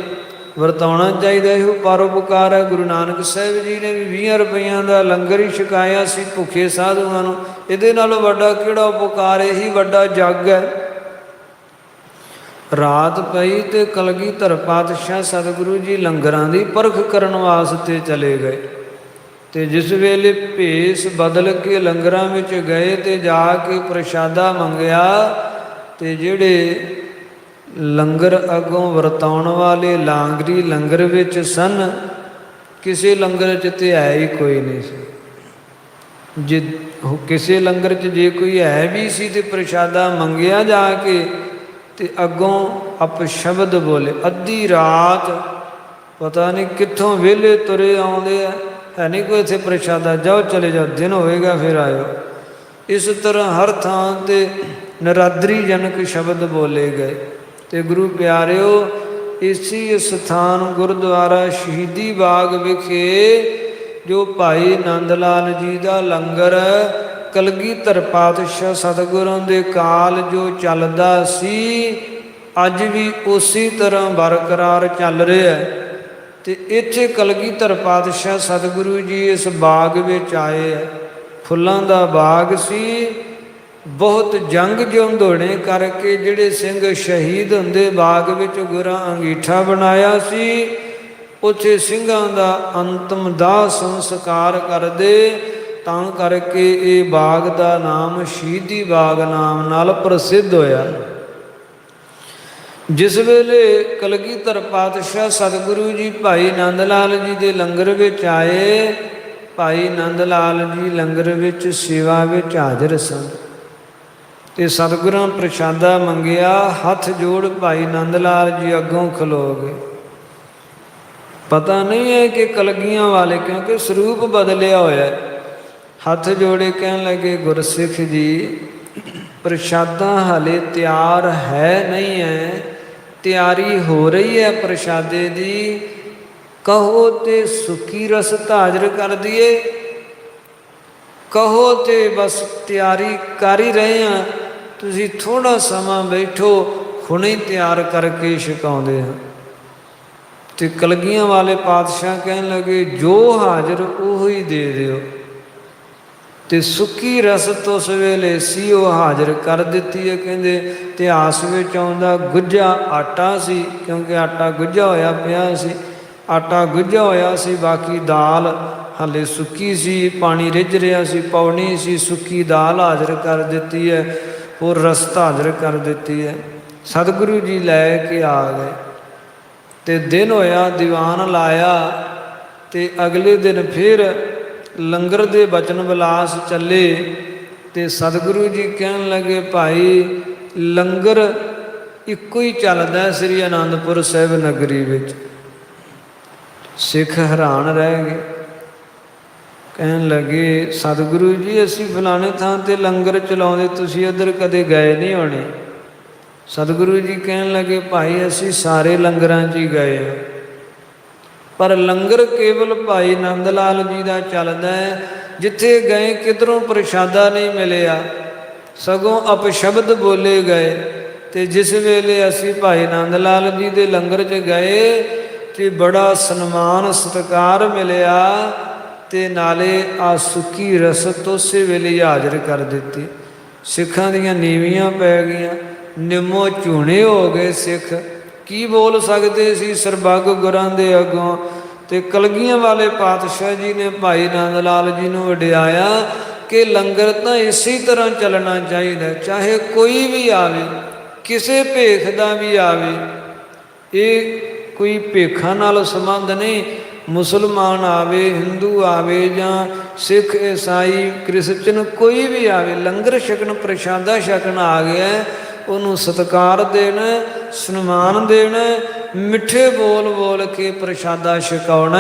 ਵਰਤਾਉਣਾ ਚਾਹੀਦਾ, ਇਹੋ ਪਰਉਪਕਾਰ ਹੈ। ਗੁਰੂ ਨਾਨਕ ਸਾਹਿਬ ਜੀ ਨੇ ਵੀ 20 ਰੁਪਈਆਂ ਦਾ ਲੰਗਰ ਹੀ ਛਕਾਇਆ ਸੀ ਭੁੱਖੇ ਸਾਧੂਆਂ ਨੂੰ। ਇਹਦੇ ਨਾਲੋਂ ਵੱਡਾ ਕਿਹੜਾ ਉਪਕਾਰ, ਇਹੀ ਵੱਡਾ ਜੱਗ ਹੈ। ਰਾਤ ਪਈ ਤੇ ਕਲਗੀਧਰ ਪਾਤਸ਼ਾਹ ਸਤਿਗੁਰੂ ਜੀ ਲੰਗਰਾਂ ਦੀ ਪਰਖ ਕਰਨ ਵਾਸਤੇ ਚਲੇ ਗਏ। ਤੇ ਜਿਸ ਵੇਲੇ ਭੇਸ ਬਦਲ ਕੇ ਲੰਗਰਾਂ ਵਿੱਚ ਗਏ ਤੇ ਜਾ ਕੇ ਪ੍ਰਸ਼ਾਦਾ ਮੰਗਿਆ, ਤੇ ਜਿਹੜੇ ਲੰਗਰ ਅੱਗੋਂ ਵਰਤਾਉਣ ਵਾਲੇ ਲਾਂਗਰੀ ਲੰਗਰ ਵਿੱਚ ਸਨ, ਕਿਸੇ ਲੰਗਰ 'ਚ ਤੇ ਹੈ ਹੀ ਕੋਈ ਨਹੀਂ ਸੀ। ਜੇ ਕਿਸੇ ਲੰਗਰ 'ਚ ਜੇ ਕੋਈ ਹੈ ਵੀ ਸੀ ਤੇ ਪ੍ਰਸ਼ਾਦਾ ਮੰਗਿਆ ਜਾ ਕੇ, ਤੇ ਅੱਗੋਂ ਅਪਸ਼ਬਦ ਬੋਲੇ। ਅੱਧੀ ਰਾਤ ਪਤਾ ਨਹੀਂ ਕਿੱਥੋਂ ਵਿਹਲੇ ਤੁਰੇ ਆਉਂਦੇ ਆ, ਹੈ ਨਹੀਂ ਕੋਈ ਇੱਥੇ ਪ੍ਰਸ਼ਾਦਾ, ਜਾਓ ਚਲੇ ਜਾਓ, ਦਿਨ ਹੋਏਗਾ ਫਿਰ ਆਇਓ। ਇਸ ਤਰ੍ਹਾਂ ਹਰ ਥਾਂ 'ਤੇ ਨਰਾਦਰੀ ਜਨਕ ਸ਼ਬਦ ਬੋਲੇ ਗਏ। ਤੇ ਗੁਰੂ ਪਿਆਰਿਓ, ਇਸੀ ਸਥਾਨ ਗੁਰਦੁਆਰਾ ਸ਼ਹੀਦੀ ਬਾਗ ਵਿਖੇ ਜੋ ਭਾਈ ਨੰਦ ਲਾਲ ਜੀ ਦਾ ਲੰਗਰ ਕਲਗੀਧਰ ਪਾਤਸ਼ਾਹ ਸਤਿਗੁਰਾਂ ਦੇ ਕਾਲ ਜੋ ਚੱਲਦਾ ਸੀ, ਅੱਜ ਵੀ ਉਸੇ ਤਰ੍ਹਾਂ ਬਰਕਰਾਰ ਚੱਲ ਰਿਹਾ ਹੈ। ਤੇ ਇੱਥੇ ਕਲਗੀਧਰ ਪਾਤਸ਼ਾਹ ਸਤਿਗੁਰੂ ਜੀ ਇਸ ਬਾਗ ਵਿੱਚ ਆਏ ਹੈ। ਫੁੱਲਾਂ ਦਾ ਬਾਗ ਸੀ। ਬਹੁਤ ਜੰਗ ਜੰਦੋੜੇ ਕਰਕੇ ਜਿਹੜੇ ਸਿੰਘ ਸ਼ਹੀਦ ਹੁੰਦੇ, ਬਾਗ ਵਿੱਚ ਗੁਰਾਂ ਅੰਗੀਠਾ ਬਣਾਇਆ ਸੀ, ਉੱਥੇ ਸਿੰਘਾਂ ਦਾ ਅੰਤਮ ਦਾਹ ਸੰਸਕਾਰ ਕਰਦੇ, ਤਾਂ ਕਰਕੇ ਇਹ ਬਾਗ ਦਾ ਨਾਮ ਸ਼ਹੀਦੀ ਬਾਗ ਨਾਮ ਨਾਲ ਪ੍ਰਸਿੱਧ ਹੋਇਆ। ਜਿਸ ਵੇਲੇ ਕਲਗੀਧਰ ਪਾਤਸ਼ਾਹ ਸਤਿਗੁਰੂ ਜੀ ਭਾਈ ਨੰਦ ਲਾਲ ਜੀ ਦੇ ਲੰਗਰ ਵਿੱਚ ਆਏ, ਭਾਈ ਨੰਦ ਲਾਲ ਜੀ ਲੰਗਰ ਵਿੱਚ ਸੇਵਾ ਵਿੱਚ ਹਾਜ਼ਰ ਸਨ। ਤੇ ਸਤਿਗੁਰਾਂ ਪ੍ਰਸ਼ਾਦਾ ਮੰਗਿਆ, ਹੱਥ ਜੋੜ ਭਾਈ ਨੰਦ ਲਾਲ ਜੀ ਅੱਗੋਂ ਖਲੋ ਗਏ। ਪਤਾ ਨਹੀਂ ਹੈ ਕਿ ਕਲਗੀਆਂ ਵਾਲੇ, ਕਿਉਂਕਿ ਸਰੂਪ ਬਦਲਿਆ ਹੋਇਆ। ਹੱਥ ਜੋੜੇ ਕਹਿਣ ਲੱਗੇ ਗੁਰਸਿੱਖ ਜੀ, ਪ੍ਰਸ਼ਾਦਾ ਹਾਲੇ ਤਿਆਰ ਹੈ ਨਹੀਂ ਹੈ, ਤਿਆਰੀ ਹੋ ਰਹੀ ਹੈ ਪ੍ਰਸ਼ਾਦੇ ਦੀ, ਕਹੋ ਤੇ ਸੁੱਕੀ ਰਸ ਹਾਜ਼ਰ ਕਰ ਦਈਏ, ਕਹੋ ਤੇ ਬਸ ਤਿਆਰੀ ਕਰ ਹੀ ਰਹੇ ਹਾਂ, ਤੁਸੀਂ ਥੋੜ੍ਹਾ ਸਮਾਂ ਬੈਠੋ, ਹੁਣੇ ਤਿਆਰ ਕਰਕੇ ਛਕਾਉਂਦੇ ਹਾਂ। ਤੇ ਕਲਗੀਆਂ ਵਾਲੇ ਪਾਤਸ਼ਾਹ ਕਹਿਣ ਲੱਗੇ ਜੋ ਹਾਜ਼ਰ ਉਹ ਹੀ ਦੇ ਦਿਓ। ਤੇ ਸੁੱਕੀ ਰਸਤ ਉਸ ਵੇਲੇ ਸੀ ਉਹ ਹਾਜ਼ਰ ਕਰ ਦਿੱਤੀ ਹੈ। ਕਹਿੰਦੇ ਇਤਿਹਾਸ ਵਿੱਚ ਆਉਂਦਾ ਗੁੱਝਾ ਆਟਾ ਸੀ, ਕਿਉਂਕਿ ਆਟਾ ਗੁੱਝਾ ਹੋਇਆ ਪਿਆ ਸੀ, ਆਟਾ ਗੁੱਝਾ ਹੋਇਆ ਸੀ, ਬਾਕੀ ਦਾਲ ਹਾਲੇ ਸੁੱਕੀ ਸੀ, ਪਾਣੀ ਰਿੱਝ ਰਿਹਾ ਸੀ, ਪੌਣੀ ਸੀ, ਸੁੱਕੀ ਦਾਲ ਹਾਜ਼ਰ ਕਰ ਦਿੱਤੀ ਹੈ, ਹੋਰ ਰਸਤ ਹਾਜ਼ਰ ਕਰ ਦਿੱਤੀ ਹੈ। ਸਤਿਗੁਰੂ ਜੀ ਲੈ ਕੇ ਆ ਗਏ ਤੇ ਦਿਨ ਹੋਇਆ, ਦੀਵਾਨ ਲਾਇਆ, ਤੇ ਅਗਲੇ ਦਿਨ ਫਿਰ ਲੰਗਰ ਦੇ ਬਚਨ ਵਿਲਾਸ ਚੱਲੇ। ਤੇ ਸਤਿਗੁਰੂ ਜੀ ਕਹਿਣ ਲੱਗੇ ਭਾਈ ਲੰਗਰ ਇੱਕੋ ਹੀ ਚੱਲਦਾ ਸ੍ਰੀ ਅਨੰਦਪੁਰ ਸਾਹਿਬ ਨਗਰੀ ਵਿੱਚ। ਸਿੱਖ ਹੈਰਾਨ ਰਹਿ ਗਏ, ਕਹਿਣ ਲੱਗੇ ਸਤਿਗੁਰੂ ਜੀ ਅਸੀਂ ਫਲਾਣੇ ਥਾਂ ਤੇ ਲੰਗਰ ਚਲਾਉਂਦੇ, ਤੁਸੀਂ ਉੱਧਰ ਕਦੇ ਗਏ ਨਹੀਂ ਹੋਣੇ। ਸਤਿਗੁਰੂ ਜੀ ਕਹਿਣ ਲੱਗੇ, ਭਾਈ ਅਸੀਂ ਸਾਰੇ ਲੰਗਰਾਂ 'ਚ ਹੀ ਗਏ ਹਾਂ, ਪਰ ਲੰਗਰ ਕੇਵਲ ਭਾਈ ਨੰਦ ਲਾਲ ਜੀ ਦਾ ਚੱਲਦਾ ਹੈ। ਜਿੱਥੇ ਗਏ ਕਿਧਰੋਂ ਪ੍ਰਸ਼ਾਦਾ ਨਹੀਂ ਮਿਲਿਆ, ਸਗੋਂ ਅਪਸ਼ਬਦ ਬੋਲੇ ਗਏ। ਤੇ ਜਿਸ ਵੇਲੇ ਅਸੀਂ ਭਾਈ ਨੰਦ ਲਾਲ ਜੀ ਦੇ ਲੰਗਰ 'ਚ ਗਏ ਤੇ ਬੜਾ ਸਨਮਾਨ ਸਤਿਕਾਰ ਮਿਲਿਆ, ਤੇ ਨਾਲੇ ਆ ਸੁੱਕੀ ਰਸਤ ਉਸੇ ਵੇਲੇ ਹੀ ਹਾਜ਼ਰ ਕਰ ਦਿੱਤੀ। ਸਿੱਖਾਂ ਦੀਆਂ ਨੀਵੀਆਂ ਪੈ ਗਈਆਂ, ਨਿੰਮੋ ਝੂਣੇ ਹੋ ਗਏ। ਸਿੱਖ ਕੀ ਬੋਲ ਸਕਦੇ ਸੀ ਸਰਬੱਗ ਗੁਰਾਂ ਦੇ ਅੱਗੋਂ। ਤੇ ਕਲਗੀਆਂ ਵਾਲੇ ਪਾਤਸ਼ਾਹ ਜੀ ਨੇ ਭਾਈ ਨੰਦ ਲਾਲ ਜੀ ਨੂੰ ਵਡਿਆਇਆ ਕਿ ਲੰਗਰ ਤਾਂ ਇਸੇ ਤਰ੍ਹਾਂ ਚੱਲਣਾ ਚਾਹੀਦਾ, ਚਾਹੇ ਕੋਈ ਵੀ ਆਵੇ, ਕਿਸੇ ਭੇਖ ਦਾ ਵੀ ਆਵੇ। ਇਹ ਕੋਈ ਭੇਖਾਂ ਨਾਲ ਸੰਬੰਧ ਨਹੀਂ, ਮੁਸਲਮਾਨ ਆਵੇ, ਹਿੰਦੂ ਆਵੇ, ਜਾਂ ਸਿੱਖ, ਈਸਾਈ, ਕ੍ਰਿਸਚਨ, ਕੋਈ ਵੀ ਆਵੇ, ਲੰਗਰ ਛਕਣ, ਪ੍ਰਸ਼ਾਦਾ ਛਕਣ ਆ ਗਿਆ, ਉਹਨੂੰ ਸਤਿਕਾਰ ਦੇਣਾ, ਸਨਮਾਨ ਦੇਣਾ, ਮਿੱਠੇ ਬੋਲ ਬੋਲ ਕੇ ਪ੍ਰਸ਼ਾਦਾ ਛਕਾਉਣਾ।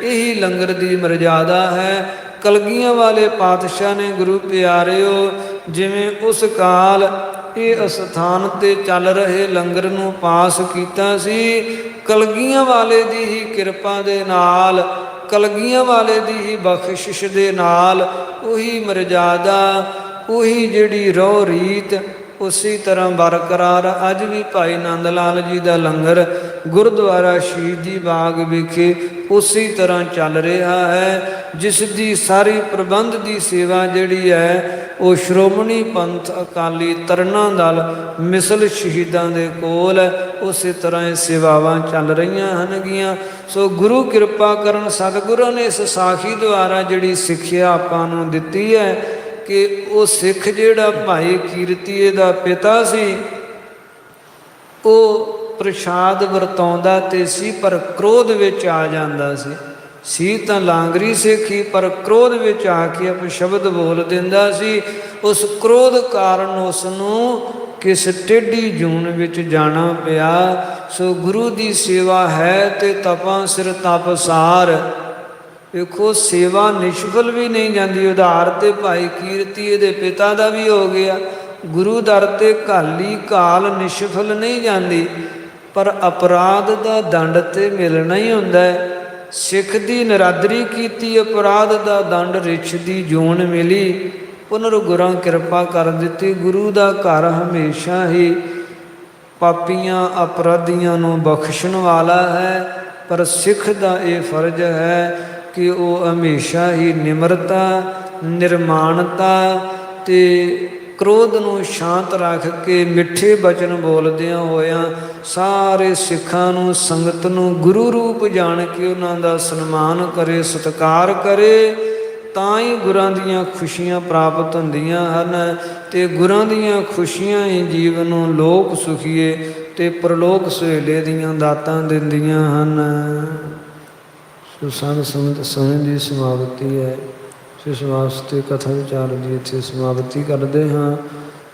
ਇਹੀ ਲੰਗਰ ਦੀ ਮਰਜ਼ਾਦਾ ਹੈ। ਕਲਗੀਆਂ ਵਾਲੇ ਪਾਤਸ਼ਾਹ ਨੇ ਗੁਰੂ ਪਿਆਰਿਓ ਜਿਵੇਂ ਉਸ ਕਾਲ ਇਹ ਅਸਥਾਨ ਤੇ ਚੱਲ ਰਹੇ ਲੰਗਰ ਨੂੰ ਪਾਸ ਕੀਤਾ ਸੀ, ਕਲਗੀਆਂ ਵਾਲੇ ਦੀ ਹੀ ਕਿਰਪਾ ਦੇ ਨਾਲ, ਕਲਗੀਆਂ ਵਾਲੇ ਦੀ ਹੀ ਬਖਸ਼ਿਸ਼ ਦੇ ਨਾਲ ਉਹੀ ਮਰਜ਼ਾਦਾ, ਉਹੀ ਜਿਹੜੀ ਰਹੁ ਰੀਤ ਉਸੇ ਤਰ੍ਹਾਂ ਬਰਕਰਾਰ ਅੱਜ ਵੀ ਭਾਈ ਨੰਦ ਲਾਲ ਜੀ ਦਾ ਲੰਗਰ ਗੁਰਦੁਆਰਾ ਸ਼ਹੀਦੀ ਬਾਗ ਵਿਖੇ ਉਸੇ ਤਰ੍ਹਾਂ ਚੱਲ ਰਿਹਾ ਹੈ। ਜਿਸ ਦੀ ਸਾਰੀ ਪ੍ਰਬੰਧ ਦੀ ਸੇਵਾ ਜਿਹੜੀ ਹੈ ਉਹ ਸ਼੍ਰੋਮਣੀ ਪੰਥ ਅਕਾਲੀ ਤਰਨਾ ਦਲ ਮਿਸਲ ਸ਼ਹੀਦਾਂ ਦੇ ਕੋਲ ਉਸੇ ਤਰ੍ਹਾਂ ਇਹ ਸੇਵਾਵਾਂ ਚੱਲ ਰਹੀਆਂ ਹਨਗੀਆਂ। ਸੋ ਗੁਰੂ ਕਿਰਪਾ ਕਰਨ, ਸਤਿਗੁਰਾਂ ਨੇ ਇਸ ਸਾਖੀ ਦੁਆਰਾ ਜਿਹੜੀ ਸਿੱਖਿਆ ਆਪਾਂ ਨੂੰ ਦਿੱਤੀ ਹੈ ਕਿ ਉਹ ਸਿੱਖ ਜਿਹੜਾ ਭਾਈ ਕੀਰਤੀਏ ਦਾ ਪਿਤਾ ਸੀ, ਉਹ ਪ੍ਰਸ਼ਾਦ ਵਰਤਾਉਂਦਾ ਤੇ ਸੀ, ਪਰ ਕ੍ਰੋਧ ਵਿੱਚ ਆ ਜਾਂਦਾ ਸੀ ਤਾਂ ਲਾਂਗਰੀ ਸਿੱਖੀ, ਪਰ ਕ੍ਰੋਧ ਵਿੱਚ ਆ ਕੇ ਅਪਸ਼ਬਦ ਬੋਲ ਦਿੰਦਾ ਸੀ। ਉਸ ਕ੍ਰੋਧ ਕਾਰਨ ਉਸ ਨੂੰ ਕਿਸ ਟੇਢੀ ਜੂਨ ਵਿੱਚ ਜਾਣਾ ਪਿਆ। ਸੋ ਗੁਰੂ ਦੀ ਸੇਵਾ ਹੈ ਤੇ ਤਪਾਂ ਸਿਰ ਤਪਸਾਰ। ਵੇਖੋ ਸੇਵਾ ਨਿਸ਼ਫਲ ਵੀ ਨਹੀਂ ਜਾਂਦੀ। ਉਧਾਰ ਤੇ ਭਾਈ ਕੀਰਤੀਏ ਦੇ ਪਿਤਾ ਦਾ ਵੀ ਹੋ ਗਿਆ, ਗੁਰੂ ਦਰ ਤੇ ਘਾਲੀ ਘਾਲ ਨਿਸ਼ਫਲ ਨਹੀਂ ਜਾਂਦੀ, ਪਰ ਅਪਰਾਧ ਦਾ ਦੰਡ ਤੇ ਮਿਲਣਾ ਹੀ ਹੁੰਦਾ ਹੈ। ਸਿੱਖ ਦੀ ਨਰਾਦਰੀ ਕੀਤੀ, ਅਪਰਾਧ ਦਾ ਦੰਡ ਰਿਛ ਦੀ ਜੂਨ ਮਿਲੀ। ਪੁਨਰ ਗੁਰਾਂ ਕਿਰਪਾ ਕਰ ਦਿੱਤੀ। ਗੁਰੂ ਦਾ ਘਰ ਹਮੇਸ਼ਾ ਹੀ ਪਾਪੀਆਂ ਅਪਰਾਧੀਆਂ ਨੂੰ ਬਖਸ਼ਣ ਵਾਲਾ ਹੈ, ਪਰ ਸਿੱਖ ਦਾ ਇਹ ਫਰਜ਼ ਹੈ ਕਿ ਉਹ ਹਮੇਸ਼ਾ ਹੀ ਨਿਮਰਤਾ, ਨਿਰਮਾਣਤਾ ਤੇ ਕ੍ਰੋਧ ਨੂੰ ਸ਼ਾਂਤ ਰੱਖ ਕੇ ਮਿੱਠੇ ਬਚਨ ਬੋਲਦਿਆਂ ਹੋਇਆਂ ਸਾਰੇ ਸਿੱਖਾਂ ਨੂੰ, ਸੰਗਤ ਨੂੰ ਗੁਰੂ ਰੂਪ ਜਾਣ ਕੇ ਉਹਨਾਂ ਦਾ ਸਨਮਾਨ ਕਰੇ, ਸਤਿਕਾਰ ਕਰੇ। ਤਾਂ ਹੀ ਗੁਰਾਂ ਦੀਆਂ ਖੁਸ਼ੀਆਂ ਪ੍ਰਾਪਤ ਹੁੰਦੀਆਂ ਹਨ ਤੇ ਗੁਰਾਂ ਦੀਆਂ ਖੁਸ਼ੀਆਂ ਹੀ ਜੀਵਨ ਨੂੰ ਲੋਕ ਸੁਖੀਏ ਤੇ ਪ੍ਰਲੋਕ ਸੁਹੇਲੇ ਦੀਆਂ ਦਾਤਾਂ ਦਿੰਦੀਆਂ ਹਨ। ਸੋ ਸੰਤ ਸਮੇਂ ਦੀ ਸਮਾਪਤੀ ਹੈ। ਇਸ ਵਾਸਤੇ ਕਥਾ ਵਿਚਾਰ ਦੀ ਇੱਥੇ ਸਮਾਪਤੀ ਕਰਦੇ ਹਾਂ।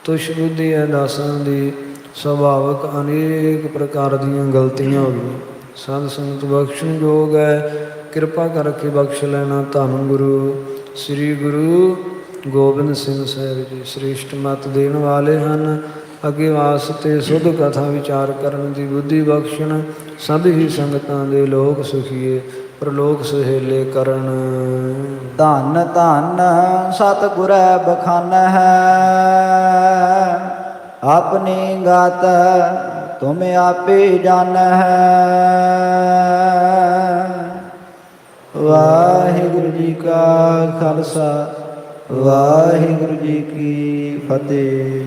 ਤੁਸ਼ ਬੁੱਧੀ ਹੈ ਦਾਸਾਂ ਦੀ ਸੁਭਾਵਕ ਅਨੇਕ ਪ੍ਰਕਾਰ ਦੀਆਂ ਗਲਤੀਆਂ ਹੋ ਗਈਆਂ। ਸਾਧ ਸੰਗਤ ਬਖਸ਼ਣ ਯੋਗ ਹੈ, ਕਿਰਪਾ ਕਰਕੇ ਬਖਸ਼ ਲੈਣਾ। ਧੰਨ ਗੁਰੂ ਸ੍ਰੀ ਗੁਰੂ ਗੋਬਿੰਦ ਸਿੰਘ ਸਾਹਿਬ ਜੀ ਸ੍ਰੇਸ਼ਟ ਮੱਤ ਦੇਣ ਵਾਲੇ ਹਨ। ਅੱਗੇ ਵਾਸਤੇ ਸੁਧ ਕਥਾ ਵਿਚਾਰ ਕਰਨ ਦੀ ਬੁੱਧੀ ਬਖਸ਼ਣ। ਸਭ ਹੀ ਸੰਗਤਾਂ ਦੇ ਲੋਕ ਸੁਖੀਏ, ਪ੍ਰਲੋਕ ਸੁਹੇਲੇ ਕਰਨ। ਧੰਨ ਧੰਨ ਸਤਿਗੁਰੈ ਬਖਾਨਹਿ ਹੈ, ਆਪਣੀ ਗਤ ਤੁਮ ਆਪੇ ਜਾਣਹਿ। ਵਾਹਿਗੁਰੂ ਜੀ ਕਾ ਖਾਲਸਾ, ਵਾਹਿਗੁਰੂ ਜੀ ਕੀ ਫਤਿਹ।